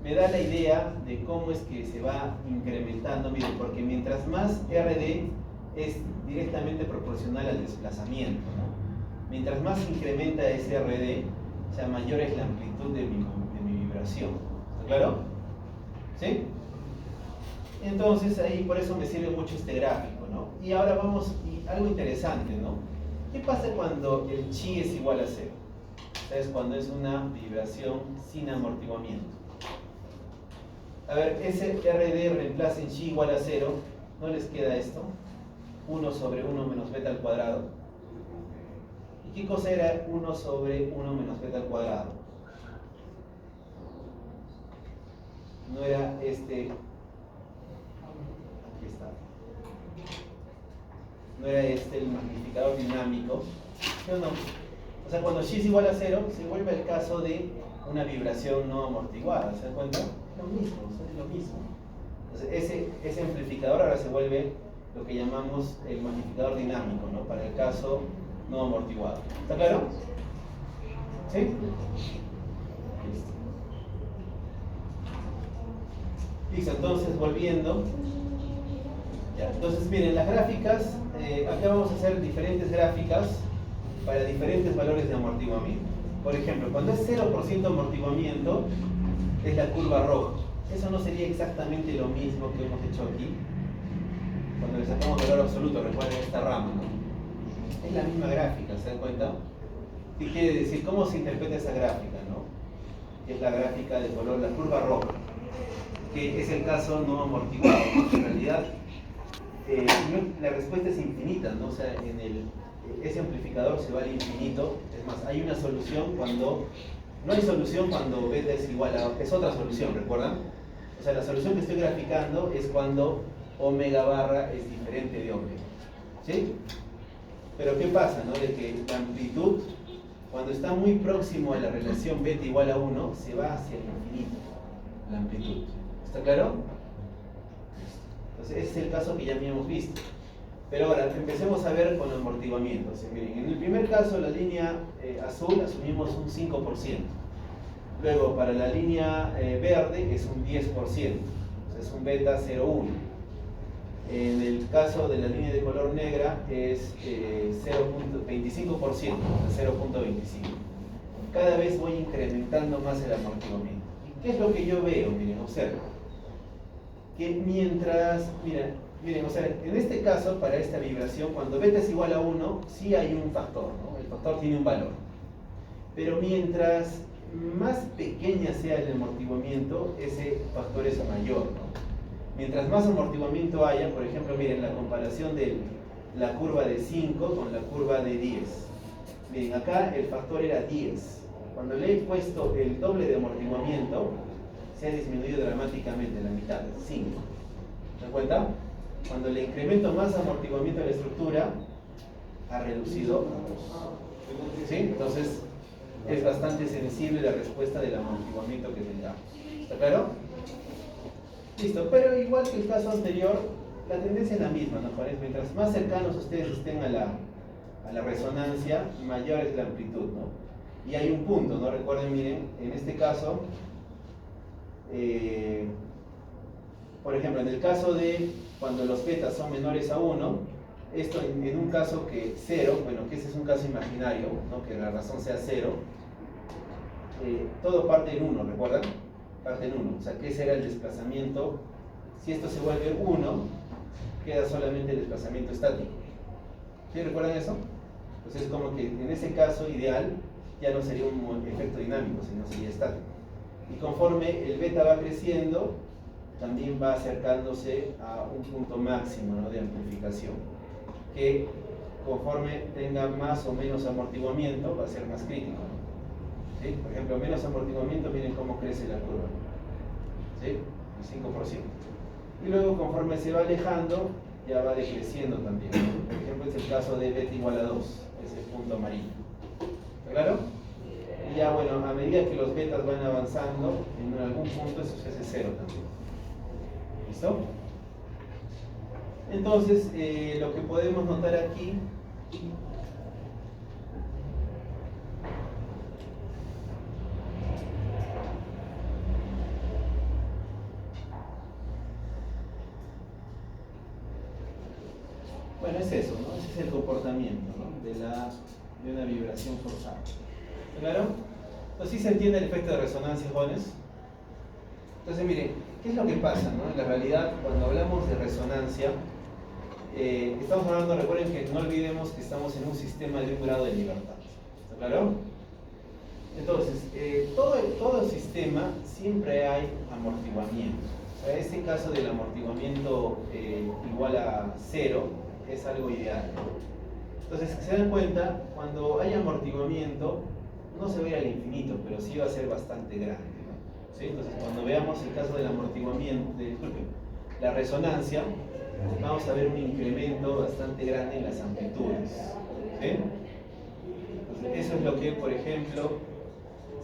Me da la idea de cómo es que se va incrementando, miren, porque mientras más RD es directamente proporcional al desplazamiento, ¿no? Mientras más incrementa ese RD, o sea, mayor es la amplitud de mi vibración. ¿Está claro? ¿Sí? Entonces ahí por eso me sirve mucho este gráfico, ¿no? Y ahora vamos, y algo interesante, ¿no? ¿Qué pasa cuando el chi es igual a 0? ¿Sabes? Cuando es una vibración sin amortiguamiento. A ver, ese RD reemplaza en chi igual a 0, ¿no les queda esto? 1 sobre 1 menos beta al cuadrado. ¿Y qué cosa era 1 sobre 1 menos beta al cuadrado? No era este, aquí está, no era este el magnificador dinámico, no. O sea, cuando chi es igual a 0, se vuelve el caso de una vibración no amortiguada, ¿se dan cuenta? Lo mismo, es lo mismo. Entonces, ese amplificador ahora se vuelve lo que llamamos el magnificador dinámico, ¿no? Para el caso no amortiguado. ¿Está claro? ¿Sí? Listo. Listo, entonces volviendo. Ya, entonces miren, las gráficas, acá vamos a hacer diferentes gráficas para diferentes valores de amortiguamiento. Por ejemplo, cuando es 0% amortiguamiento, es la curva roja. Eso no sería exactamente lo mismo que hemos hecho aquí. Cuando le sacamos valor absoluto, recuerden esta rama, ¿no? Es la misma gráfica, ¿se dan cuenta? ¿Qué quiere decir? ¿Cómo se interpreta esa gráfica, no? Es la gráfica de color, la curva roja, que es el caso no amortiguado, porque en realidad la respuesta es infinita, ¿no? O sea, ese amplificador se va al infinito. Es más, hay una solución cuando... No hay solución cuando beta es igual a... Es otra solución, ¿recuerdan? O sea, la solución que estoy graficando es cuando omega barra es diferente de omega. ¿Sí? Pero ¿qué pasa, no? De que la amplitud, cuando está muy próximo a la relación beta igual a 1, se va hacia el infinito, la amplitud. ¿Está claro? Entonces, ese es el caso que ya habíamos visto. Pero ahora, empecemos a ver con amortiguamiento. O sea, miren, en el primer caso, la línea azul, asumimos un 5%. Luego, para la línea verde, es un 10%. O sea, es un beta 0,1. En el caso de la línea de color negra, es 0.25%, o sea, 0.25. Cada vez voy incrementando más el amortiguamiento. ¿Y qué es lo que yo veo? Miren, observen. Que mientras, miren, o sea, en este caso, para esta vibración, cuando beta es igual a 1, sí hay un factor, ¿no? El factor tiene un valor. Pero mientras más pequeña sea el amortiguamiento, ese factor es mayor, ¿no? Mientras más amortiguamiento haya, por ejemplo, miren la comparación de la curva de 5 con la curva de 10. Miren, acá el factor era 10. Cuando le he puesto el doble de amortiguamiento, se ha disminuido dramáticamente, la mitad, 5. ¿Se dan cuenta? Cuando le incremento más amortiguamiento a la estructura, ha reducido a 2. ¿Sí? Entonces, es bastante sensible la respuesta del amortiguamiento que tengamos. ¿Está claro? Listo, pero igual que el caso anterior, la tendencia es la misma, ¿no? Mientras más cercanos ustedes estén a la resonancia, mayor es la amplitud, ¿no? Y hay un punto, ¿no? Recuerden, miren, en este caso, por ejemplo, en el caso de cuando los betas son menores a 1, esto en un caso que 0, bueno, que ese es un caso imaginario, ¿no? Que la razón sea 0, todo parte en 1, ¿recuerdan? Parte en 1, o sea que ese era el desplazamiento. Si esto se vuelve 1, queda solamente el desplazamiento estático. ¿Sí recuerdan eso? Entonces es como que en ese caso ideal ya no sería un efecto dinámico, sino sería estático. Y conforme el beta va creciendo, también va acercándose a un punto máximo, ¿no? De amplificación, que conforme tenga más o menos amortiguamiento va a ser más crítico, ¿no? ¿Sí? Por ejemplo, menos amortiguamiento, miren cómo crece la curva, ¿sí? El 5%. Y luego conforme se va alejando, ya va decreciendo también, ¿no? Por ejemplo, ejemplo, es el caso de beta igual a 2, ese punto amarillo. ¿Está claro? Y ya, bueno, a medida que los betas van avanzando, en algún punto eso se hace 0 también. ¿Listo? Entonces, lo que podemos notar aquí bueno, es eso, ¿no? Ese es el comportamiento, ¿no? de una vibración forzada. ¿Claro? Entonces, ¿sí se entiende el efecto de resonancia, jóvenes? Entonces, miren, ¿qué es lo que pasa, ¿no? En la realidad, cuando hablamos de resonancia, estamos hablando, recuerden que no olvidemos que estamos en un sistema de un grado de libertad. ¿Está claro? Entonces, todo el sistema siempre hay amortiguamiento. O sea, este caso del amortiguamiento igual a 0 es algo ideal. Entonces, si se dan cuenta, cuando hay amortiguamiento, no se va a ir al infinito, pero sí va a ser bastante grande, ¿no? ¿Sí? Entonces, cuando veamos el caso del amortiguamiento, disculpen, la resonancia, vamos a ver un incremento bastante grande en las amplitudes. ¿Sí? Entonces, eso es lo que, por ejemplo,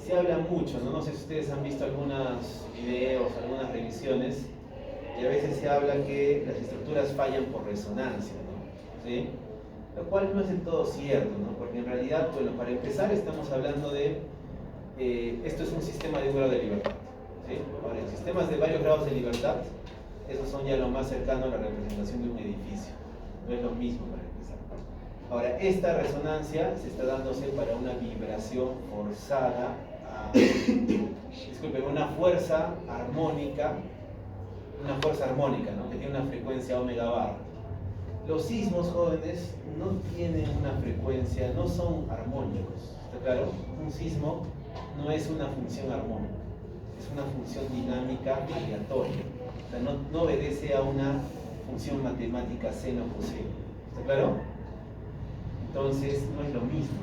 se habla mucho, ¿no? No sé si ustedes han visto algunos videos, algunas revisiones, y a veces se habla que las estructuras fallan por resonancia, ¿no? ¿Sí? Lo cual no es del todo cierto, ¿no? Porque en realidad, bueno, para empezar estamos hablando de, esto es un sistema de un grado de libertad, ¿sí? Ahora, en sistemas de varios grados de libertad, esos son ya lo más cercano a la representación de un edificio, no es lo mismo para empezar. Ahora, esta resonancia se está dándose para una vibración forzada, disculpen, una fuerza armónica, ¿no? Que tiene una frecuencia omega bar. Los sismos, jóvenes, no tienen una frecuencia, no son armónicos. ¿Está claro? Un sismo no es una función armónica, es una función dinámica aleatoria. O sea, no obedece a una función matemática seno coseno. ¿Está claro? Entonces, no es lo mismo.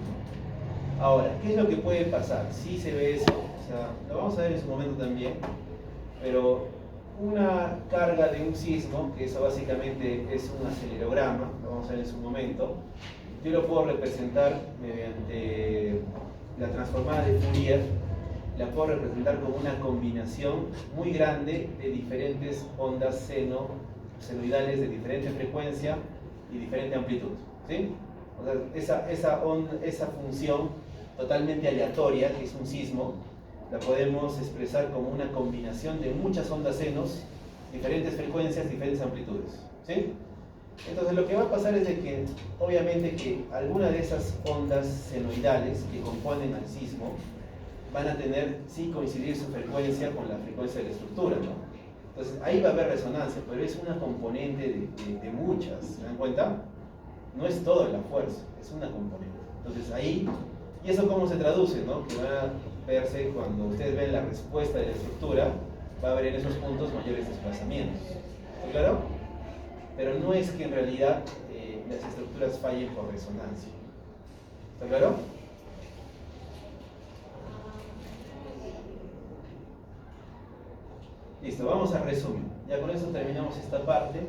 Ahora, ¿qué es lo que puede pasar? Sí se ve eso, o sea, lo vamos a ver en su momento también, pero una carga de un sismo, que eso básicamente es un acelerograma, lo vamos a ver en su momento, yo lo puedo representar mediante la transformada de Fourier, la puedo representar como una combinación muy grande de diferentes ondas senoidales de diferente frecuencia y diferente amplitud, ¿sí? O sea, esa función totalmente aleatoria, que es un sismo, la podemos expresar como una combinación de muchas ondas senos, diferentes frecuencias, diferentes amplitudes, ¿sí? Entonces lo que va a pasar es de que, obviamente, que alguna de esas ondas senoidales que componen al sismo van a tener, sí, coincidir su frecuencia con la frecuencia de la estructura, ¿no? Entonces ahí va a haber resonancia, pero es una componente de muchas, ¿se dan cuenta? No es toda la fuerza, es una componente. Entonces ahí, ¿y eso cómo se traduce, no? Que va a verse cuando ustedes ven la respuesta de la estructura, va a haber en esos puntos mayores desplazamientos. ¿Está claro? Pero no es que en realidad las estructuras fallen por resonancia. ¿Está claro? Listo, vamos a resumir. Ya con eso terminamos esta parte.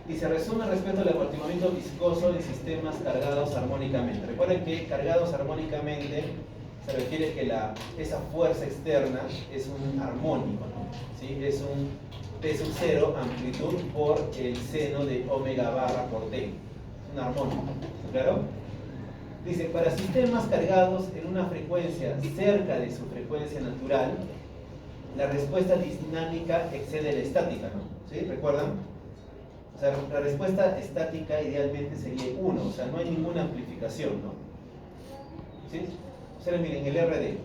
Y se resume respecto al amortiguamiento viscoso en sistemas cargados armónicamente. Recuerden que cargados armónicamente se refiere que esa fuerza externa es un armónico, ¿no? ¿Sí? Es un P sub 0 amplitud por el seno de omega barra por T. Es un armónico. ¿Claro? Dice, para sistemas cargados en una frecuencia cerca de su frecuencia natural, la respuesta dinámica excede la estática, ¿no? ¿Sí? ¿Recuerdan? O sea, la respuesta estática idealmente sería 1, o sea, no hay ninguna amplificación, ¿no? ¿Sí? Ustedes miren, el RD.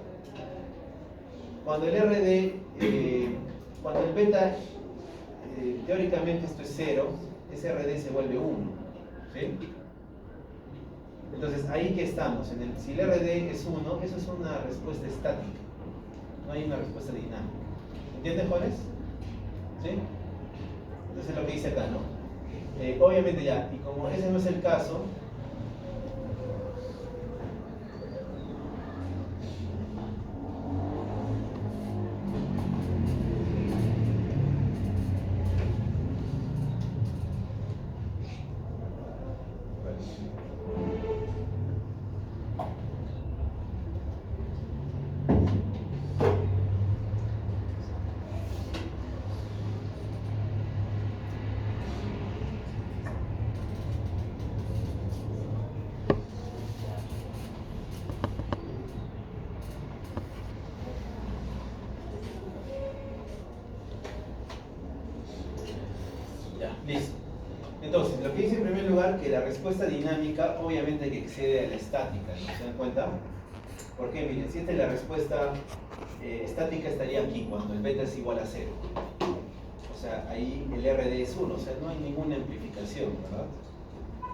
Cuando el RD, cuando el beta, teóricamente esto es 0, ese RD se vuelve 1, ¿sí? Entonces, ahí que estamos, si el RD es 1, eso es una respuesta estática, no hay una respuesta dinámica. ¿Entienden, jóvenes? ¿Sí? Entonces es lo que dice acá, ¿no? Obviamente ya, y como ese no es el caso, Entonces, lo que dice en primer lugar, que la respuesta dinámica obviamente que excede a la estática, ¿no? ¿Se dan cuenta? ¿Por qué? Miren, si esta es la respuesta estática, estaría aquí, cuando el beta es igual a 0. O sea, ahí el RD es 1, o sea, no hay ninguna amplificación, ¿verdad?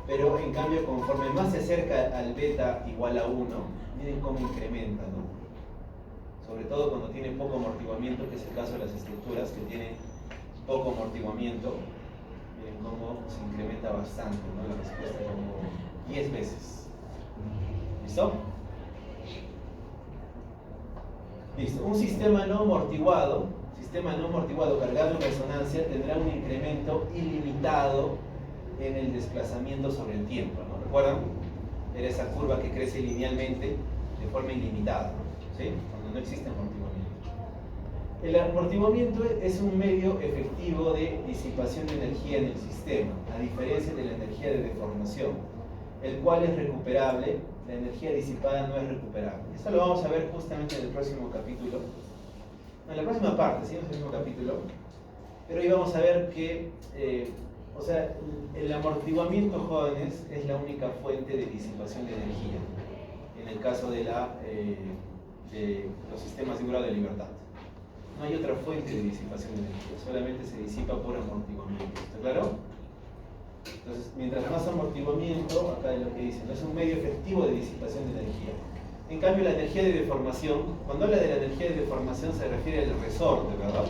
Pero en cambio, conforme más se acerca al beta igual a 1, miren cómo incrementa, ¿no? Sobre todo cuando tiene poco amortiguamiento, que es el caso de las estructuras que tienen poco amortiguamiento. Miren cómo se incrementa bastante, ¿no? La respuesta como 10 veces. ¿Listo? Listo. Un sistema no amortiguado cargado en resonancia tendrá un incremento ilimitado en el desplazamiento sobre el tiempo, ¿no? ¿Recuerdan? Era esa curva que crece linealmente de forma ilimitada, ¿sí? Cuando no existe amortiguamiento. El amortiguamiento es un medio efectivo de disipación de energía en el sistema, a diferencia de la energía de deformación, el cual es recuperable. La energía disipada no es recuperable. Esto lo vamos a ver justamente en el próximo capítulo. En la próxima parte, ¿sí? En el mismo capítulo. Pero hoy vamos a ver que, o sea, el amortiguamiento, jóvenes, es la única fuente de disipación de energía. En el caso de los sistemas de grado de libertad. No hay otra fuente de disipación de energía, solamente se disipa por amortiguamiento. ¿Está claro? Entonces, mientras más amortiguamiento, acá es lo que dicen, ¿no? Es un medio efectivo de disipación de energía. En cambio, la energía de deformación, cuando habla de la energía de deformación se refiere al resorte, ¿verdad?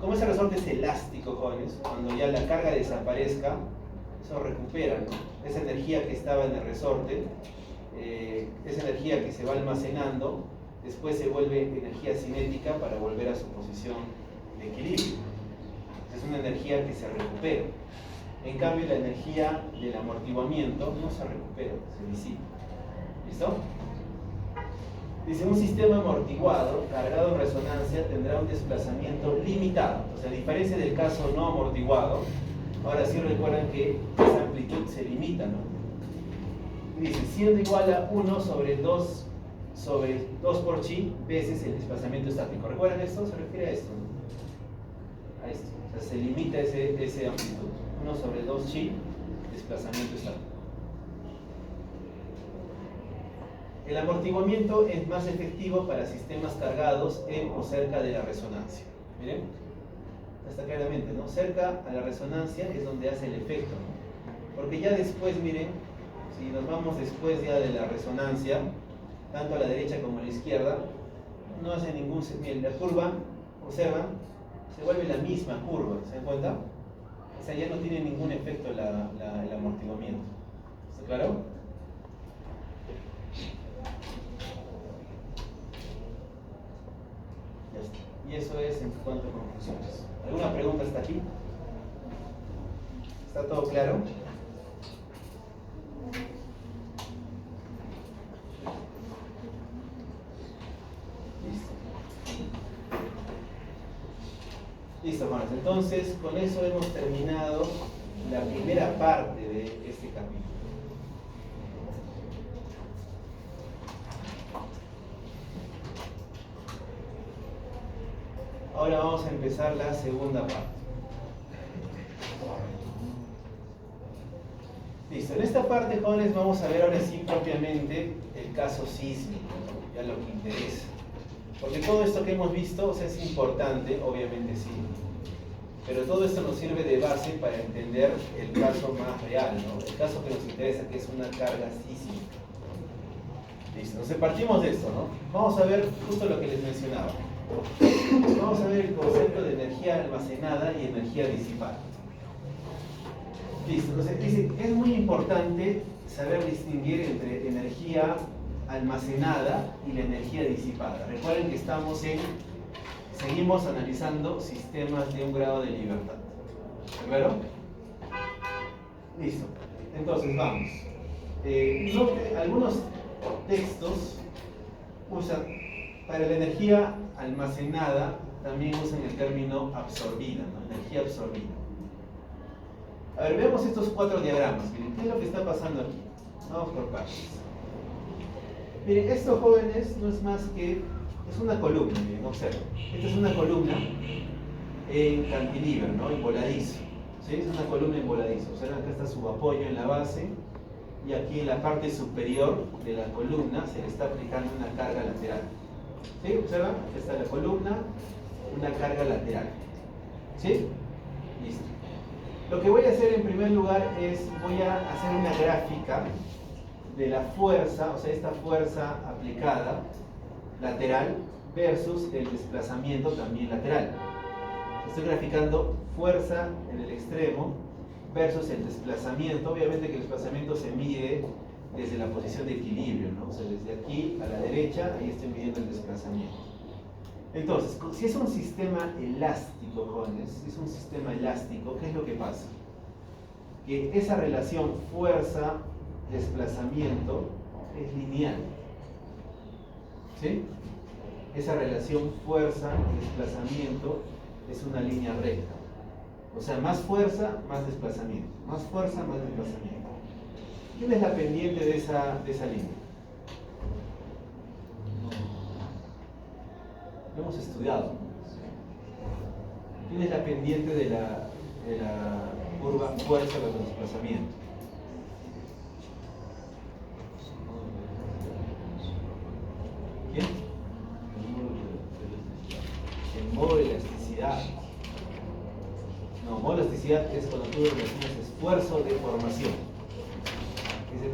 Como ese resorte es elástico, jóvenes, cuando ya la carga desaparezca, eso recupera, ¿no? Esa energía que estaba en el resorte, esa energía que se va almacenando, después se vuelve energía cinética para volver a su posición de equilibrio. Es una energía que se recupera. En cambio, la energía del amortiguamiento no se recupera, se disipa. ¿Listo? Dice, un sistema amortiguado, cargado en resonancia, tendrá un desplazamiento limitado. O sea, a diferencia del caso no amortiguado, ahora sí recuerdan que esa amplitud se limita, ¿no? Dice, siendo igual a 1 sobre 2 por chi veces el desplazamiento estático. ¿Recuerdan esto? Se refiere a esto, ¿no? A esto. O sea, se limita ese amplitud. 1 sobre 2 chi, desplazamiento estático. El amortiguamiento es más efectivo para sistemas cargados en o cerca de la resonancia. Miren, está claramente, ¿no? Cerca a la resonancia es donde hace el efecto, ¿no? Porque ya después, miren, si nos vamos después ya de la resonancia, tanto a la derecha como a la izquierda, no hace ningún sentido. La curva, observan, se vuelve la misma curva, ¿se dan cuenta? O sea, ya no tiene ningún efecto el amortiguamiento. ¿Está claro? Ya está. Y eso es en cuanto a conclusiones. ¿Alguna pregunta hasta aquí? ¿Está todo claro? Listo, hermanos. Entonces, con eso hemos terminado la primera parte de este capítulo. Ahora vamos a empezar la segunda parte. Listo. En esta parte, jóvenes, vamos a ver ahora sí propiamente el caso sísmico, ¿no? Ya lo que interesa. Porque todo esto que hemos visto, o sea, es importante, obviamente sí. Pero todo esto nos sirve de base para entender el caso más real, ¿no? El caso que nos interesa, que es una carga sísmica. Listo, entonces partimos de esto, ¿no? Vamos a ver justo lo que les mencionaba. Vamos a ver el concepto de energía almacenada y energía disipada. Listo, entonces dice, es muy importante saber distinguir entre energía almacenada y la energía disipada. Recuerden que seguimos analizando sistemas de un grado de libertad. ¿De acuerdo? Listo. Entonces, vamos. Algunos textos usan, para la energía almacenada, también usan el término absorbida, ¿no? Energía absorbida. A ver, veamos estos 4 diagramas. Miren, ¿qué es lo que está pasando aquí? Vamos por partes. Miren, esto, jóvenes, no es más que, es una columna, miren, observen. Esta es una columna en cantilever, ¿no? En voladizo. ¿sí? Es una columna en voladizo. Observen, acá está su apoyo en la base y aquí en la parte superior de la columna se le está aplicando una carga lateral. ¿Sí? Observan, aquí está la columna, una carga lateral. ¿Sí? Listo. Lo que voy a hacer en primer lugar es, voy a hacer una gráfica de la fuerza, o sea, esta fuerza aplicada lateral versus el desplazamiento también lateral. Estoy graficando fuerza en el extremo versus el desplazamiento. Obviamente que el desplazamiento se mide desde la posición de equilibrio, ¿no? O sea, desde aquí a la derecha, ahí estoy midiendo el desplazamiento. Entonces, si es un sistema elástico, jóvenes, si es un sistema elástico, ¿qué es lo que pasa? Que esa relación fuerza-desplazamiento es lineal. ¿Sí? Esa relación fuerza-desplazamiento es una línea recta. O sea, más fuerza, más desplazamiento. Más fuerza, más desplazamiento. ¿Quién es la pendiente de esa línea? Lo hemos estudiado. ¿Quién es la pendiente de la curva fuerza versus desplazamiento? ¿Quién? El modo de elasticidad. No, modo de elasticidad es cuando tú relacionas esfuerzo de formación.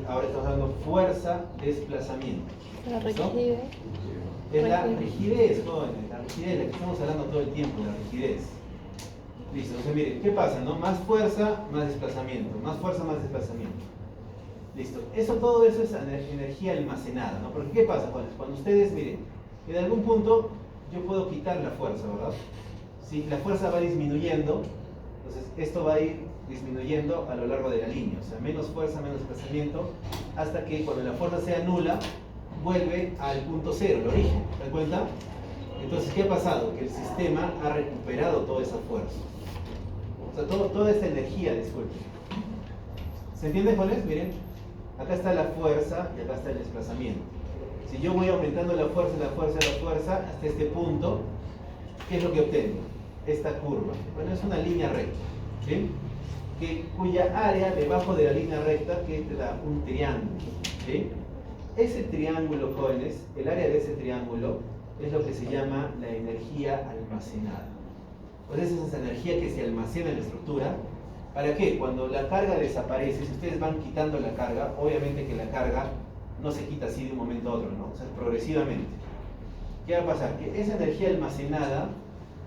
Ahora estamos hablando fuerza, desplazamiento. La rigidez. Es la rigidez, jóvenes, la rigidez, la que estamos hablando todo el tiempo, la rigidez. Listo, entonces miren, ¿qué pasa, no? Más fuerza, más desplazamiento, más fuerza, más desplazamiento. Listo, todo eso es energía almacenada, ¿no? Porque ¿qué pasa, jóvenes? Cuando ustedes, miren, en algún punto yo puedo quitar la fuerza, ¿verdad? Si la fuerza va disminuyendo, entonces esto va a ir disminuyendo a lo largo de la línea, o sea, menos fuerza, menos desplazamiento, hasta que cuando la fuerza sea nula, vuelve al punto cero, el origen, ¿te das cuenta? Entonces, ¿qué ha pasado? Que el sistema ha recuperado toda esa fuerza. O sea, toda esta energía, disculpen. ¿Se entiende cuál es? Miren, acá está la fuerza y acá está el desplazamiento. Si yo voy aumentando la fuerza, la fuerza, la fuerza, hasta este punto, ¿qué es lo que obtengo? Esta curva. Bueno, es una línea recta, ¿sí? Cuya área debajo de la línea recta que te da un triángulo, ¿sí? Ese triángulo, jóvenes, el área de ese triángulo es lo que se llama la energía almacenada. Pues esa es esa energía que se almacena en la estructura. ¿Para qué? Cuando la carga desaparece, si ustedes van quitando la carga, obviamente que la carga no se quita así de un momento a otro, ¿no? O sea, progresivamente. ¿Qué va a pasar? Que esa energía almacenada,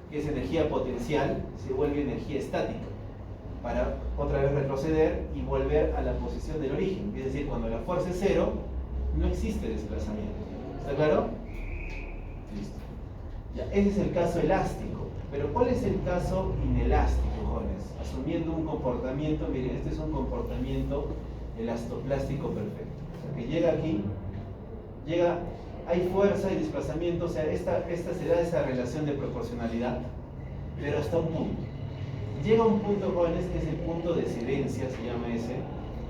que es energía potencial, se vuelve energía estática, para otra vez retroceder y volver a la posición del origen. Es decir, cuando la fuerza es cero, no existe desplazamiento. ¿Está claro? Listo. Ya, ese es el caso elástico. Pero ¿cuál es el caso inelástico, jóvenes? Asumiendo un comportamiento, miren, este es un comportamiento elastoplástico perfecto. O sea, que llega aquí, hay fuerza y desplazamiento, o sea, esta se da esa relación de proporcionalidad, pero hasta un punto. Llega un punto, jóvenes, que es el punto de cedencia, se llama ese,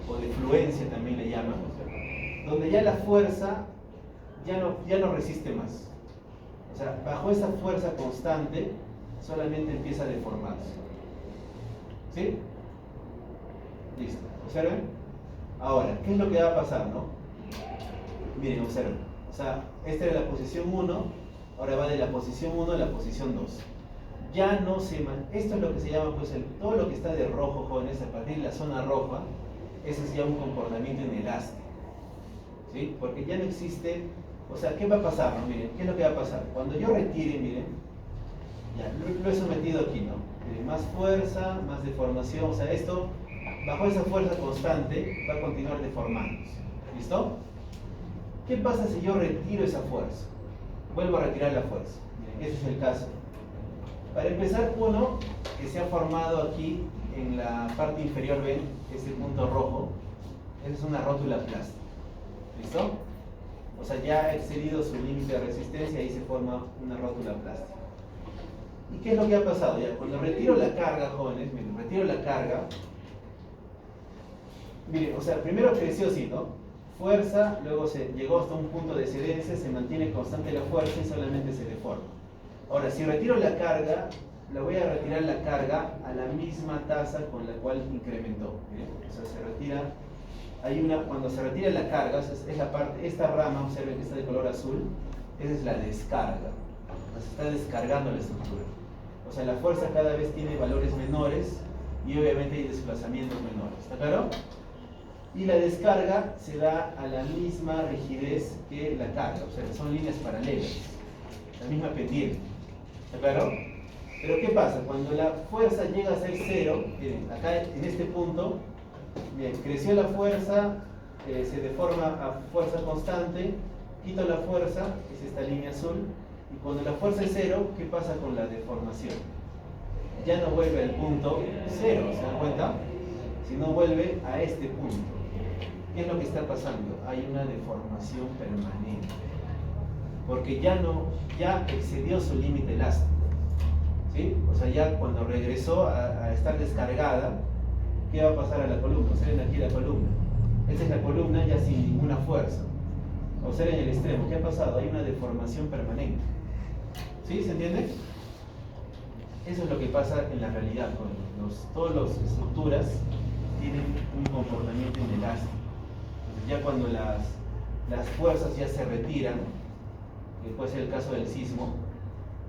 o de fluencia también le llaman, donde ya la fuerza ya no resiste más. O sea, bajo esa fuerza constante solamente empieza a deformarse. ¿Sí? Listo. ¿Observen? Ahora, ¿qué es lo que va a pasar, no? Miren, observen. O sea, esta era la posición 1, ahora va de la posición 1 a la posición 2. Ya no se... Esto es lo que se llama, pues, todo lo que está de rojo, jóvenes, a partir de la zona roja, eso es ya un comportamiento inelástico. ¿Sí? Porque ya no existe... O sea, ¿qué va a pasar? ¿No? Miren, ¿qué es lo que va a pasar? Cuando yo retire, miren, ya lo he sometido aquí, ¿no? Miren, más fuerza, más deformación, o sea, esto, bajo esa fuerza constante, va a continuar deformándose. ¿Listo? ¿Qué pasa si yo retiro esa fuerza? Vuelvo a retirar la fuerza. Miren, ese es el caso. Para empezar, uno que se ha formado aquí en la parte inferior, ven, ese punto rojo, esa es una rótula plástica. ¿Listo? O sea, ya ha excedido su límite de resistencia y ahí se forma una rótula plástica. ¿Y qué es lo que ha pasado? Ya, cuando retiro la carga, jóvenes, miren, retiro la carga, miren, o sea, primero creció así, ¿no? Fuerza, luego se llegó hasta un punto de cedencia, se mantiene constante la fuerza y solamente se deforma. Ahora, si retiro la carga, le voy a retirar la carga a la misma tasa con la cual incrementó. O sea, se retira, cuando se retira la carga, es la parte, esta rama, observen que está de color azul, esa es la descarga. Se está descargando la estructura. O sea, la fuerza cada vez tiene valores menores y obviamente hay desplazamientos menores. ¿Está claro? Y la descarga se da a la misma rigidez que la carga. O sea, son líneas paralelas, la misma pendiente. ¿Está claro? Pero ¿qué pasa? Cuando la fuerza llega a ser cero, miren, acá en este punto, bien, creció la fuerza, se deforma a fuerza constante, quito la fuerza, es esta línea azul, y cuando la fuerza es cero, ¿qué pasa con la deformación? Ya no vuelve al punto cero, ¿se dan cuenta? Sino vuelve a este punto. ¿Qué es lo que está pasando? Hay una deformación permanente, porque ya excedió su límite elástico. ¿Sí? O sea, ya cuando regresó a estar descargada, ¿qué va a pasar a la columna? Observen aquí la columna. Esta es la columna ya sin ninguna fuerza. Observen el extremo. ¿Qué ha pasado? Hay una deformación permanente. ¿Sí? ¿Se entiende? Eso es lo que pasa en la realidad. Todas las estructuras tienen un comportamiento inelástico. Entonces, ya cuando las fuerzas ya se retiran, que puede ser el caso del sismo,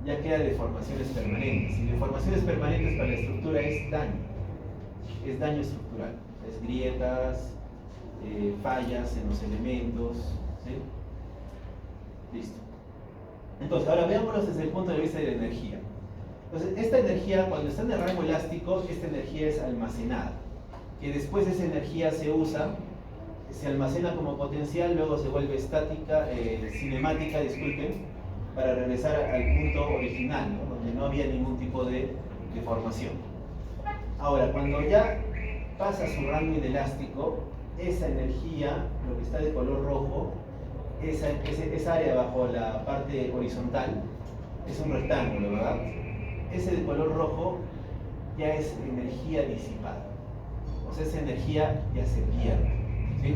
ya queda deformaciones permanentes. Y deformaciones permanentes para la estructura es daño estructural, es grietas, fallas en los elementos. ¿Sí? Listo. Entonces, ahora veámoslo desde el punto de vista de la energía. Entonces, esta energía, cuando está en el rango elástico, esta energía es almacenada, que después esa energía se usa, se almacena como potencial, luego se vuelve estática, cinemática, disculpen, para regresar al punto original, ¿no? Donde no había ningún tipo de deformación. Ahora, cuando ya pasa su rango inelástico, esa energía, lo que está de color rojo, esa área bajo la parte horizontal, es un rectángulo, ¿verdad? Ese de color rojo ya es energía disipada. O sea, esa energía ya se pierde. ¿Sí?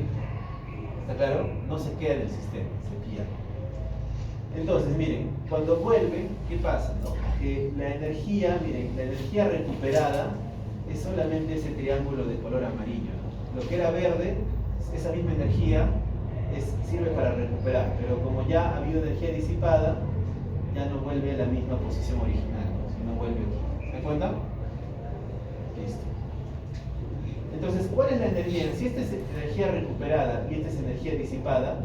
¿Está claro? No se queda en el sistema, se pierde. Entonces, miren, cuando vuelve, ¿qué pasa? ¿No? Que la energía, miren, la energía recuperada es solamente ese triángulo de color amarillo, ¿no? Lo que era verde, esa misma energía sirve para recuperar, pero como ya ha habido energía disipada, ya no vuelve a la misma posición original, ¿no? Sino vuelve aquí. ¿Se dan cuenta? Listo. Entonces, ¿cuál es la energía? Si esta es energía recuperada y esta es energía disipada,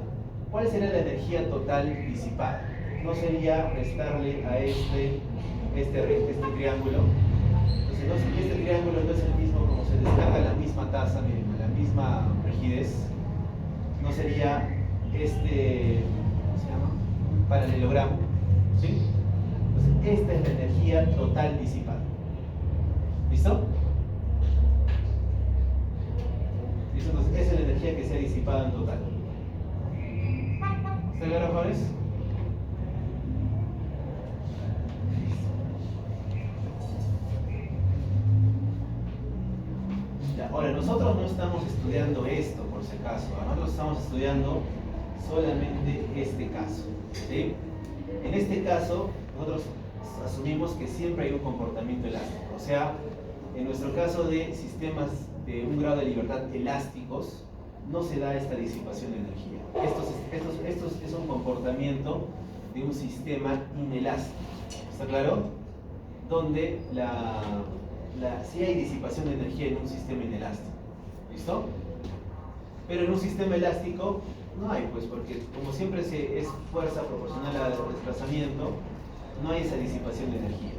¿cuál sería la energía total disipada? ¿No sería restarle a este triángulo? Entonces, ¿no sería este triángulo no es el mismo como se descarga a la misma tasa, miren, a la misma rigidez? ¿No sería ¿cómo se llama? Un paralelogramo? ¿Sí? Entonces, esta es la energía total disipada. ¿Listo? ¿Listo? Entonces, esa es la energía que se ha disipado en total. ¿Está claro, jóvenes? Ya, ahora, nosotros no estamos estudiando esto, por si acaso. Nosotros estamos estudiando solamente este caso. ¿Sí? En este caso, nosotros asumimos que siempre hay un comportamiento elástico. O sea, en nuestro caso de sistemas de un grado de libertad elásticos, no se da esta disipación de energía. Esto es un comportamiento de un sistema inelástico. ¿Está claro? Donde sí hay disipación de energía en un sistema inelástico. ¿Listo? Pero en un sistema elástico no hay, pues, porque como siempre es fuerza proporcional al desplazamiento, no hay esa disipación de energía.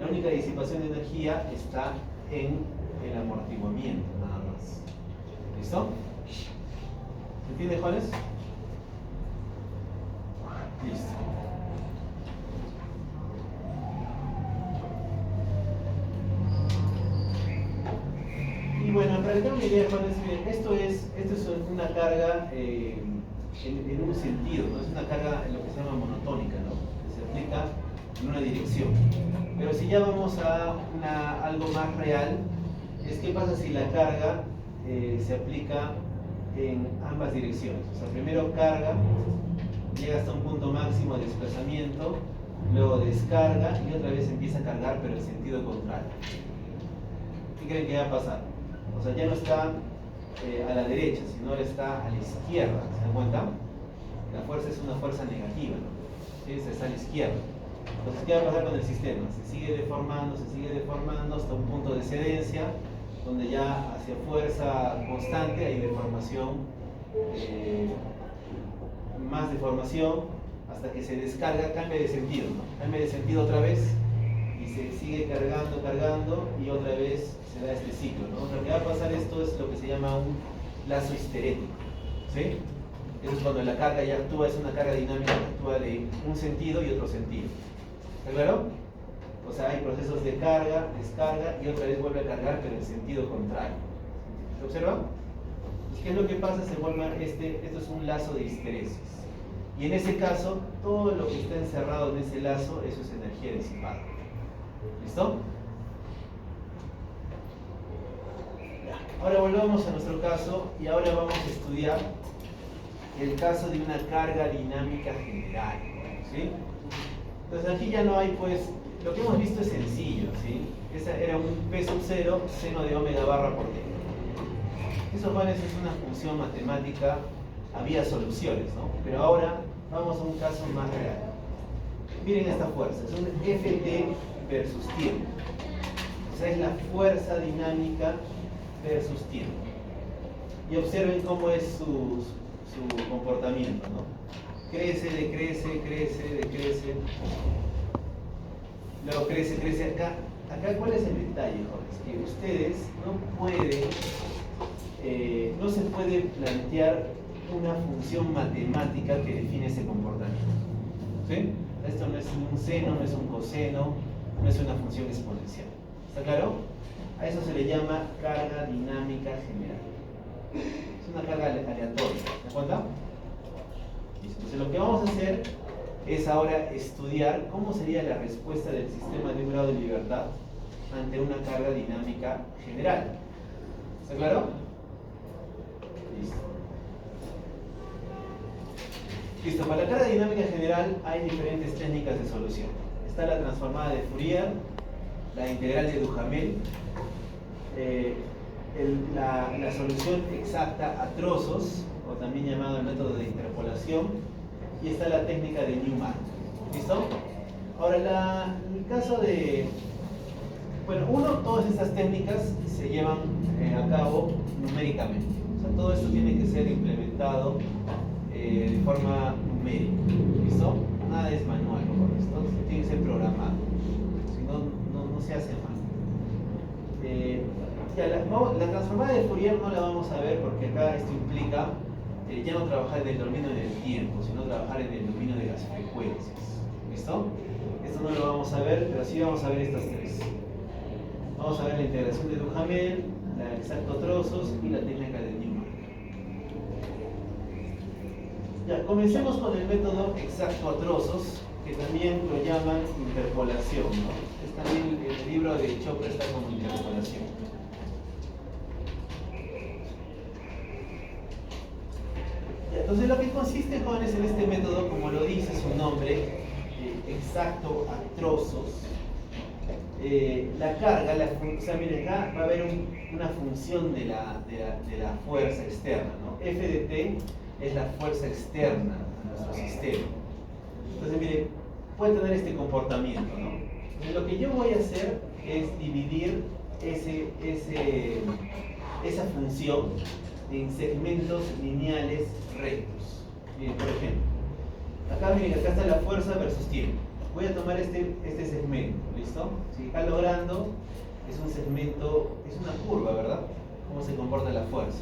La única disipación de energía está en el amortiguamiento, nada más. ¿Listo? ¿Se entiende, Juanes? Listo. Y bueno, para que tengan una idea, Juanes, miren, esto es una carga en un sentido, ¿no? Es una carga en lo que se llama monotónica, ¿no? Que se aplica en una dirección. Pero si ya vamos a algo más real, es qué pasa si la carga se aplica en ambas direcciones. O sea, primero carga, llega hasta un punto máximo de desplazamiento luego descarga y otra vez empieza a cargar, pero en sentido contrario. ¿Qué creen que va a pasar? O sea, ya no está a la derecha, sino ahora está a la izquierda. ¿Se dan cuenta? La fuerza es una fuerza negativa, ¿no? ¿Sí? Está a la izquierda. Entonces, ¿qué va a pasar con el sistema? Se sigue deformando hasta un punto de excedencia, donde ya hacia fuerza constante hay deformación, más deformación, hasta que se descarga, cambia de sentido, ¿no? Cambia de sentido otra vez y se sigue cargando y otra vez se da este ciclo, ¿no? Lo que va a pasar esto es lo que se llama un lazo histerético, ¿sí? Eso es cuando la carga ya actúa, es una carga dinámica que actúa de un sentido y otro sentido. ¿Está claro? O sea, hay procesos de carga, descarga y otra vez vuelve a cargar, pero en sentido contrario. ¿Se observa? ¿Qué es lo que pasa? Se forma esto es un lazo de histeresis. Y en ese caso, todo lo que está encerrado en ese lazo, eso es energía disipada. ¿Listo? Ahora volvamos a nuestro caso y ahora vamos a estudiar el caso de una carga dinámica general, ¿sí? Entonces aquí ya no hay, pues, lo que hemos visto es sencillo, ¿sí? Esa era un P sub 0 seno de omega barra por D. Eso, vale, es una función matemática, había soluciones, ¿no? Pero ahora vamos a un caso más real. Miren esta fuerza, es un Ft versus tiempo. O sea, es la fuerza dinámica versus tiempo. Y observen cómo es su comportamiento, ¿no? Crece, decrece. Luego crece acá. Acá, ¿cuál es el detalle, jóvenes? Que ustedes no pueden, no se puede plantear una función matemática que define ese comportamiento. ¿Sí? Esto no es un seno, no es un coseno, no es una función exponencial. ¿Está claro? A eso se le llama carga dinámica general. Es una carga aleatoria. ¿Se dan cuenta? Entonces lo que vamos a hacer es ahora estudiar cómo sería la respuesta del sistema de un grado de libertad ante una carga dinámica general. ¿Está claro? Listo. Listo, para la carga dinámica general hay diferentes técnicas de solución. Está la transformada de Fourier, la integral de Duhamel, la solución exacta a trozos, o también llamado el método de interpolación, y está la técnica de Newman. ¿Listo? Ahora, el caso de... Bueno, todas estas técnicas se llevan a cabo numéricamente. O sea, todo esto tiene que ser implementado de forma numérica. ¿Listo? Nada es manual con esto, tiene que ser programado. Si no se hace mal. La transformada de Fourier no la vamos a ver porque acá esto implica ya no trabajar en el dominio del tiempo, sino trabajar en el dominio de las frecuencias. ¿Listo? Esto no lo vamos a ver, pero sí vamos a ver estas tres. Vamos a ver la integración de Duhamel, la exacto trozos y la técnica de Newman. Ya, comencemos con el método exacto a trozos, que también lo llaman interpolación, ¿no? Es también el libro de Chopra está como interpolación. Entonces lo que consiste, jóvenes, en este método, como lo dice su nombre, exacto a trozos, la carga, o sea, miren, acá va a haber una función de la fuerza externa, ¿no? F de T es la fuerza externa a nuestro sistema. Entonces, miren, puede tener este comportamiento, ¿no? Entonces, lo que yo voy a hacer es dividir esa función en segmentos lineales rectos. Miren, por ejemplo, acá miren, acá está la fuerza versus tiempo. Voy a tomar este segmento, ¿listo? Si acá logrando es un segmento, es una curva, ¿verdad? Cómo se comporta la fuerza.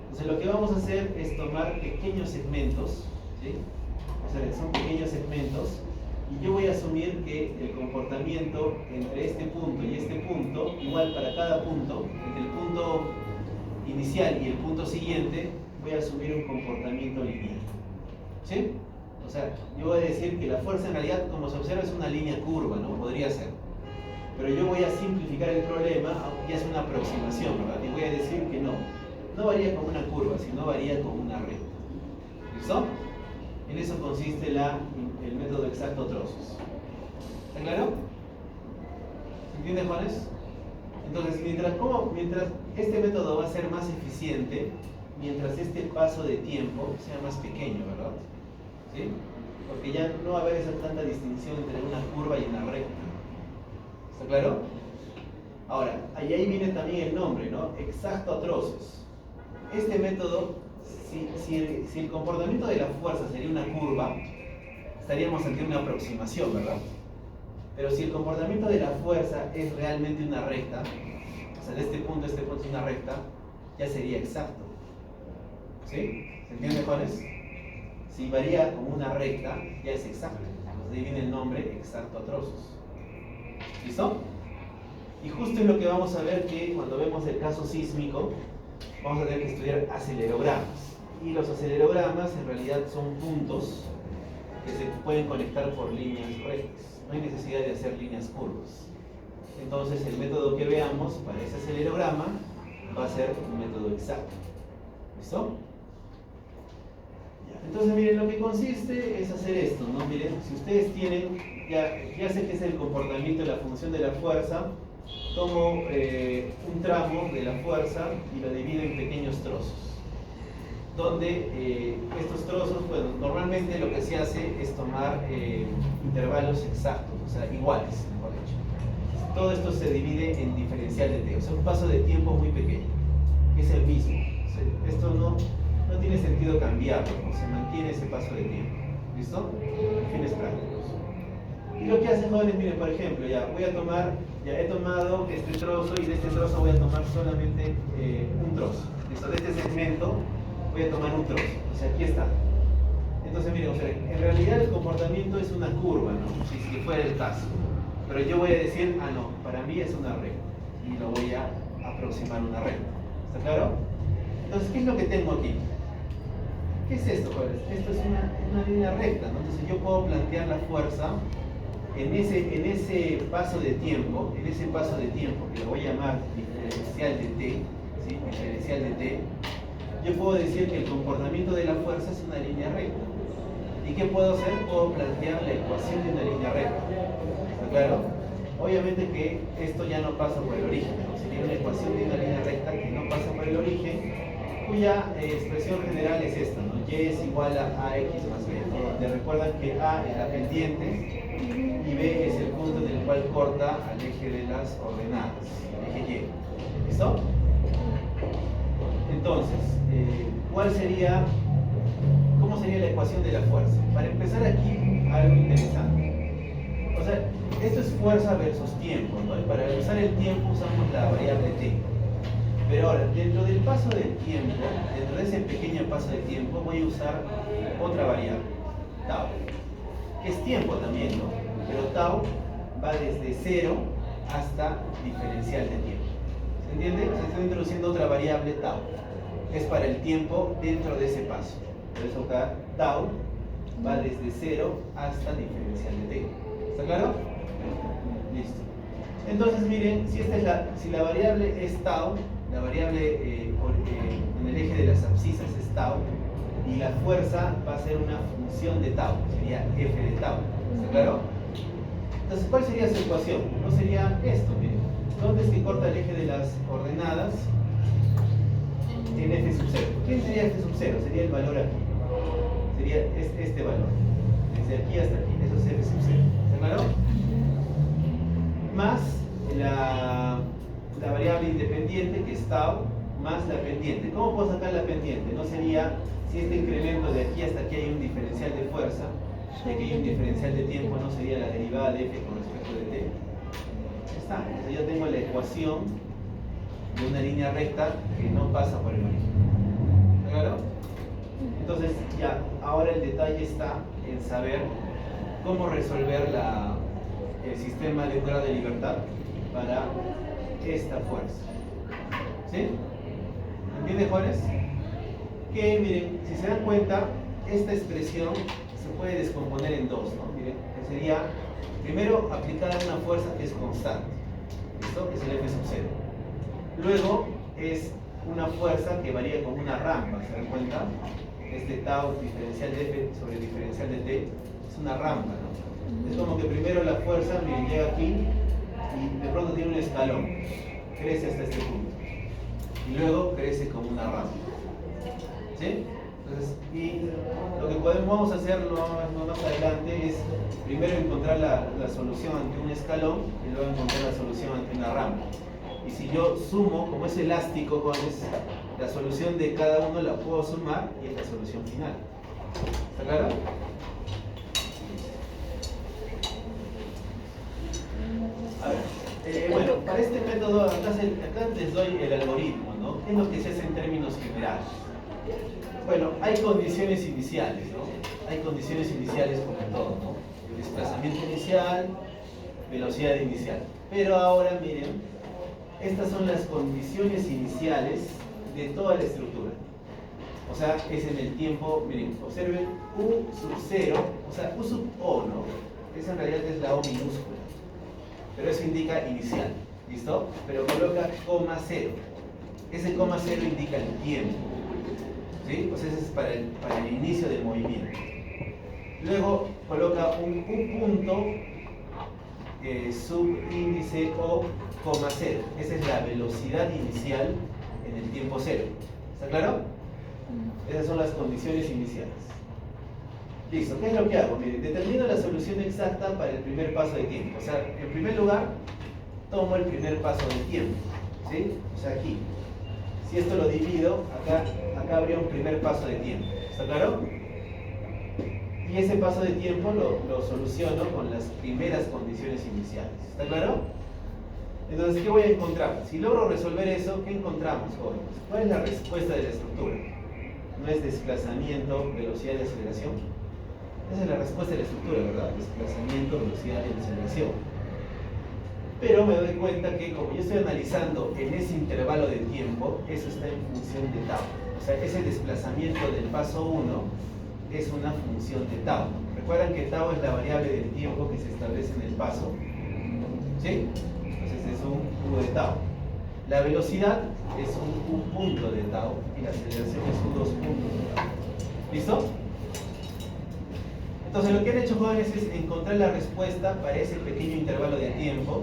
Entonces lo que vamos a hacer es tomar pequeños segmentos, ¿sí? O sea, son pequeños segmentos, y yo voy a asumir que el comportamiento entre este punto y este punto, igual para cada punto, entre el punto inicial y el punto siguiente, voy a asumir un comportamiento lineal. ¿Sí? O sea, yo voy a decir que la fuerza en realidad, como se observa, es una línea curva, ¿no? Podría ser. Pero yo voy a simplificar el problema, aunque ya es una aproximación, ¿verdad? Y voy a decir que no varía como una curva, sino varía como una recta. ¿Listo? En eso consiste el método exacto trozos. ¿Está claro? ¿Entiendes, Juanes? Entonces, mientras este método va a ser más eficiente, mientras este paso de tiempo sea más pequeño, ¿verdad? ¿Sí? Porque ya no va a haber esa tanta distinción entre una curva y una recta. ¿Está claro? Ahora, ahí viene también el nombre, ¿no? Exacto a trozos. Este método, si el comportamiento de la fuerza sería una curva, estaríamos ante una aproximación, ¿verdad? Pero si el comportamiento de la fuerza es realmente una recta, o sea, de este punto a este punto es una recta, ya sería exacto. ¿Sí? ¿Se entiende, Juanes? Si varía como una recta, ya es exacto. Entonces ahí viene el nombre exacto a trozos. ¿Listo? Y justo es lo que vamos a ver que cuando vemos el caso sísmico, vamos a tener que estudiar acelerogramas. Y los acelerogramas en realidad son puntos que se pueden conectar por líneas rectas. No hay necesidad de hacer líneas curvas. Entonces el método que veamos para ese acelerograma va a ser un método exacto. ¿Listo? Entonces miren, lo que consiste es hacer esto, ¿no? Miren, si ustedes tienen, ya sé que es el comportamiento de la función de la fuerza, tomo un tramo de la fuerza y lo divido en pequeños trozos. Donde estos trozos, bueno, normalmente lo que se hace es tomar intervalos exactos, o sea, iguales, mejor dicho. Todo esto se divide en diferencial de t, o sea, un paso de tiempo muy pequeño, que es el mismo. O sea, esto no tiene sentido cambiarlo, ¿no? Se mantiene ese paso de tiempo. ¿Listo? Fines prácticos. Y lo que hacen, jóvenes, miren, por ejemplo, ya he tomado este trozo y de este trozo voy a tomar solamente un trozo. ¿Listo? De este segmento voy a tomar un trozo. O sea, aquí está. Entonces, miren, o sea, en realidad el comportamiento es una curva, ¿no? Si fuera el caso. Pero yo voy a decir, no, para mí es una recta. Y lo voy a aproximar a una recta. ¿Está claro? Entonces, ¿qué es lo que tengo aquí? ¿Qué es esto, jóvenes? Esto es una línea recta, ¿no? Entonces yo puedo plantear la fuerza en ese paso de tiempo, que lo voy a llamar diferencial de t, ¿sí? Diferencial de t. Yo puedo decir que el comportamiento de la fuerza es una línea recta. ¿Y qué puedo hacer? Puedo plantear la ecuación de una línea recta. ¿Está claro? Obviamente que esto ya no pasa por el origen, ¿no? Sería una ecuación de una línea recta que no pasa por el origen, cuya expresión general es esta, ¿no? Y es igual a ax más b, ¿no? Donde recuerdan que a es la pendiente y b es el punto en el cual corta al eje de las ordenadas, el eje y. ¿Listo? Entonces, ¿cómo sería la ecuación de la fuerza? Para empezar aquí, algo interesante. O sea, esto es fuerza versus tiempo, ¿no? Y para usar el tiempo usamos la variable t. Pero ahora, dentro del paso del tiempo, dentro de ese pequeño paso de tiempo, voy a usar otra variable, tau, que es tiempo también, ¿no? Pero tau va desde 0 hasta diferencial de tiempo. ¿Se entiende? Se está introduciendo otra variable, tau. Es para el tiempo dentro de ese paso. Por eso acá, tau va desde 0 hasta diferencial de t. ¿Está claro? Listo. Entonces, miren, si la variable es tau, la variable en el eje de las abscisas es tau, y la fuerza va a ser una función de tau, sería f de tau. ¿Está claro? Entonces, ¿cuál sería su ecuación? No sería esto, miren. ¿Dónde es que corta el eje de las ordenadas? En f sub 0. ¿Quién sería f sub 0? Sería el valor aquí. Sería este valor. Desde aquí hasta aquí. Eso es f sub 0. ¿Está claro? Más la variable independiente, que es tau, más la pendiente. ¿Cómo puedo sacar la pendiente? No sería, si este incremento de aquí hasta aquí hay un diferencial de fuerza, y aquí hay un diferencial de tiempo, no sería la derivada de f con respecto de t. Ya está. Entonces yo tengo la ecuación de una línea recta que no pasa por el origen. ¿Está claro? Entonces ya, ahora el detalle está en saber cómo resolver el sistema de grado de libertad para esta fuerza. ¿Sí? ¿Entienden, jóvenes? Que miren, si se dan cuenta, esta expresión se puede descomponer en dos, ¿no? Miren, que sería primero aplicada una fuerza que es constante, ¿listo? Que es el F sub 0. Luego es una fuerza que varía con una rampa, ¿se dan cuenta? Este tau diferencial de F sobre diferencial de T es una rampa, ¿no? Es como que primero la fuerza, miren, llega aquí y de pronto tiene un escalón, crece hasta este punto y luego crece como una rama, ¿sí? Entonces, y lo que vamos a hacer más adelante es primero encontrar la solución ante un escalón y luego encontrar la solución ante una rama. Y si yo sumo, como es elástico, jóvenes, la solución de cada uno la puedo sumar y es la solución final. ¿Está claro? A ver, bueno, para este método, acá les doy el algoritmo, ¿no? ¿Qué es lo que se hace en términos generales? Bueno, hay condiciones iniciales, ¿no? Hay condiciones iniciales como en todo, ¿no? El desplazamiento inicial, velocidad inicial. Pero ahora, miren, estas son las condiciones iniciales de toda la estructura. O sea, es en el tiempo, miren, observen U sub 0, o sea, U sub O, ¿no? Esa en realidad es la O minúscula. Pero eso indica inicial, ¿listo? Pero coloca coma 0. Ese coma 0 indica el tiempo. ¿Sí? Pues ese es para el inicio del movimiento. Luego coloca un punto subíndice O, coma 0. Esa es la velocidad inicial en el tiempo 0. ¿Está claro? Esas son las condiciones iniciales. Listo, ¿qué es lo que hago? Miren, determino la solución exacta para el primer paso de tiempo. O sea, en primer lugar, tomo el primer paso de tiempo. ¿Sí? O sea, aquí. Si esto lo divido, acá habría un primer paso de tiempo. ¿Está claro? Y ese paso de tiempo lo soluciono con las primeras condiciones iniciales. ¿Está claro? Entonces, ¿qué voy a encontrar? Si logro resolver eso, ¿qué encontramos, jóvenes? ¿Cuál es la respuesta de la estructura? ¿No es desplazamiento, velocidad y aceleración? Esa es la respuesta de la estructura, ¿verdad? Desplazamiento, velocidad y aceleración. Pero me doy cuenta que como yo estoy analizando en ese intervalo de tiempo, eso está en función de tau. O sea, ese desplazamiento del paso 1 es una función de tau. Recuerdan que tau es la variable del tiempo que se establece en el paso. ¿Sí? Entonces es un U de tau. La velocidad es un punto de tau y la aceleración es un 2 puntos de tau. ¿Listo? Entonces lo que han hecho, jóvenes, es encontrar la respuesta para ese pequeño intervalo de tiempo,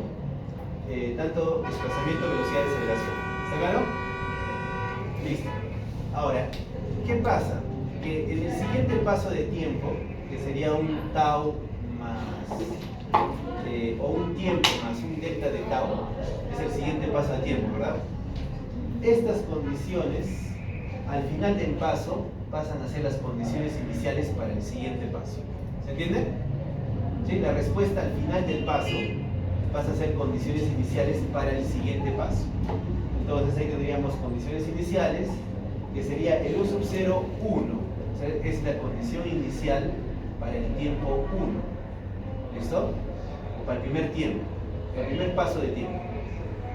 tanto desplazamiento, velocidad y aceleración. ¿Está claro? Listo. Ahora, ¿qué pasa? Que en el siguiente paso de tiempo, que sería un tau más, o un tiempo más un delta de tau, es el siguiente paso de tiempo, ¿verdad? Estas condiciones, al final del paso, pasan a ser las condiciones iniciales para el siguiente paso. ¿Se entiende? ¿Sí? La respuesta al final del paso pasa a ser condiciones iniciales para el siguiente paso. Entonces ahí tendríamos condiciones iniciales, que sería el U sub 0, 1. O sea, es la condición inicial para el tiempo 1. ¿Listo? O para el primer tiempo, el primer paso de tiempo.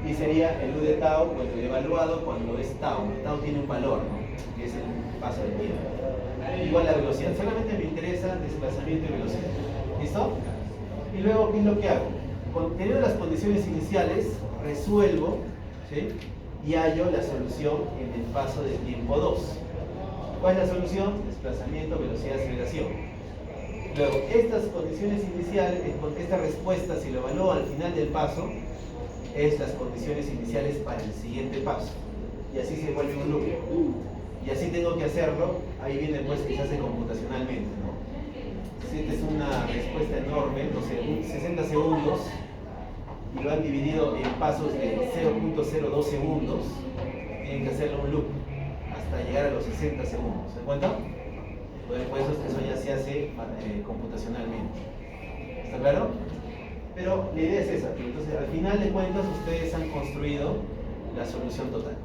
Y sería el U de tau, bueno, evaluado cuando es tau. Tau tiene un valor, ¿no? Que es el paso del tiempo. Igual la velocidad. Solamente me interesa desplazamiento y velocidad. ¿Listo? Y luego, ¿qué es lo que hago? Teniendo las condiciones iniciales, resuelvo, ¿sí? Y hallo la solución en el paso del tiempo 2. ¿Cuál es la solución? Desplazamiento, velocidad, aceleración. Luego, estas condiciones iniciales, esta respuesta, si lo evalúo al final del paso, es las condiciones iniciales para el siguiente paso. Y así se vuelve un loop. Y así tengo que hacerlo, ahí viene pues que se hace computacionalmente, ¿no? Si esta es una respuesta enorme, no sé, 60 segundos, y lo han dividido en pasos de 0.02 segundos, tienen que hacerlo un loop hasta llegar a los 60 segundos. ¿Se cuenta? Pues eso ya se hace computacionalmente. ¿Está claro? Pero la idea es esa. Entonces, al final de cuentas, ustedes han construido la solución total.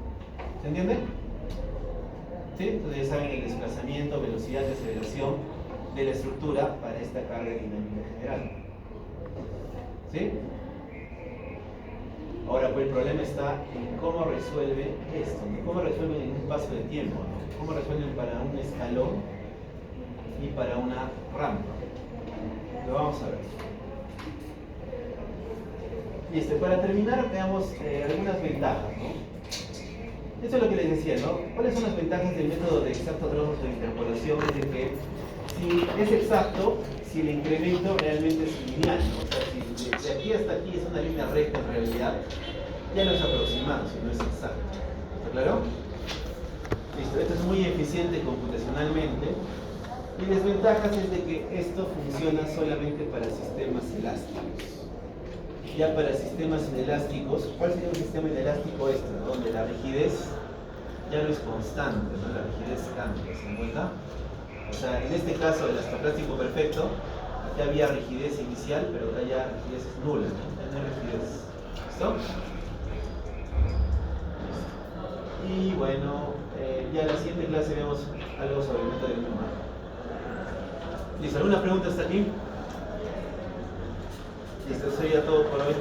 ¿Se entiende? ¿Sí? Entonces ya saben el desplazamiento, velocidad y aceleración de la estructura para esta carga dinámica general. ¿Sí? Ahora, pues el problema está en cómo resuelve esto, ¿no? Cómo resuelven en un paso de tiempo, ¿no? Cómo resuelven para un escalón y para una rampa. Lo vamos a ver. Listo, para terminar veamos algunas ventajas, ¿no? Esto es lo que les decía, ¿no? ¿Cuáles son las ventajas del método de exacto tránsito de interpolación? Es de que si es exacto, si el incremento realmente es lineal, ¿no? O sea, si de aquí hasta aquí es una línea recta en realidad, ya no es aproximado, sino es exacto. ¿Está claro? Listo, esto es muy eficiente computacionalmente. Y desventajas es de que esto funciona solamente para sistemas elásticos. Ya para sistemas inelásticos, ¿cuál sería un sistema inelástico este? ¿No? Donde la rigidez ya no es constante, ¿no? La rigidez cambia, ¿se dan cuenta? O sea, en este caso del estocástico perfecto, aquí había rigidez inicial, pero acá ya rigidez es nula, ¿no? Ya no hay rigidez. ¿Listo? Y bueno, ya en la siguiente clase vemos algo sobre el método de Newman. ¿Listo? ¿Alguna pregunta hasta aquí? Listo, eso sería todo por hoy.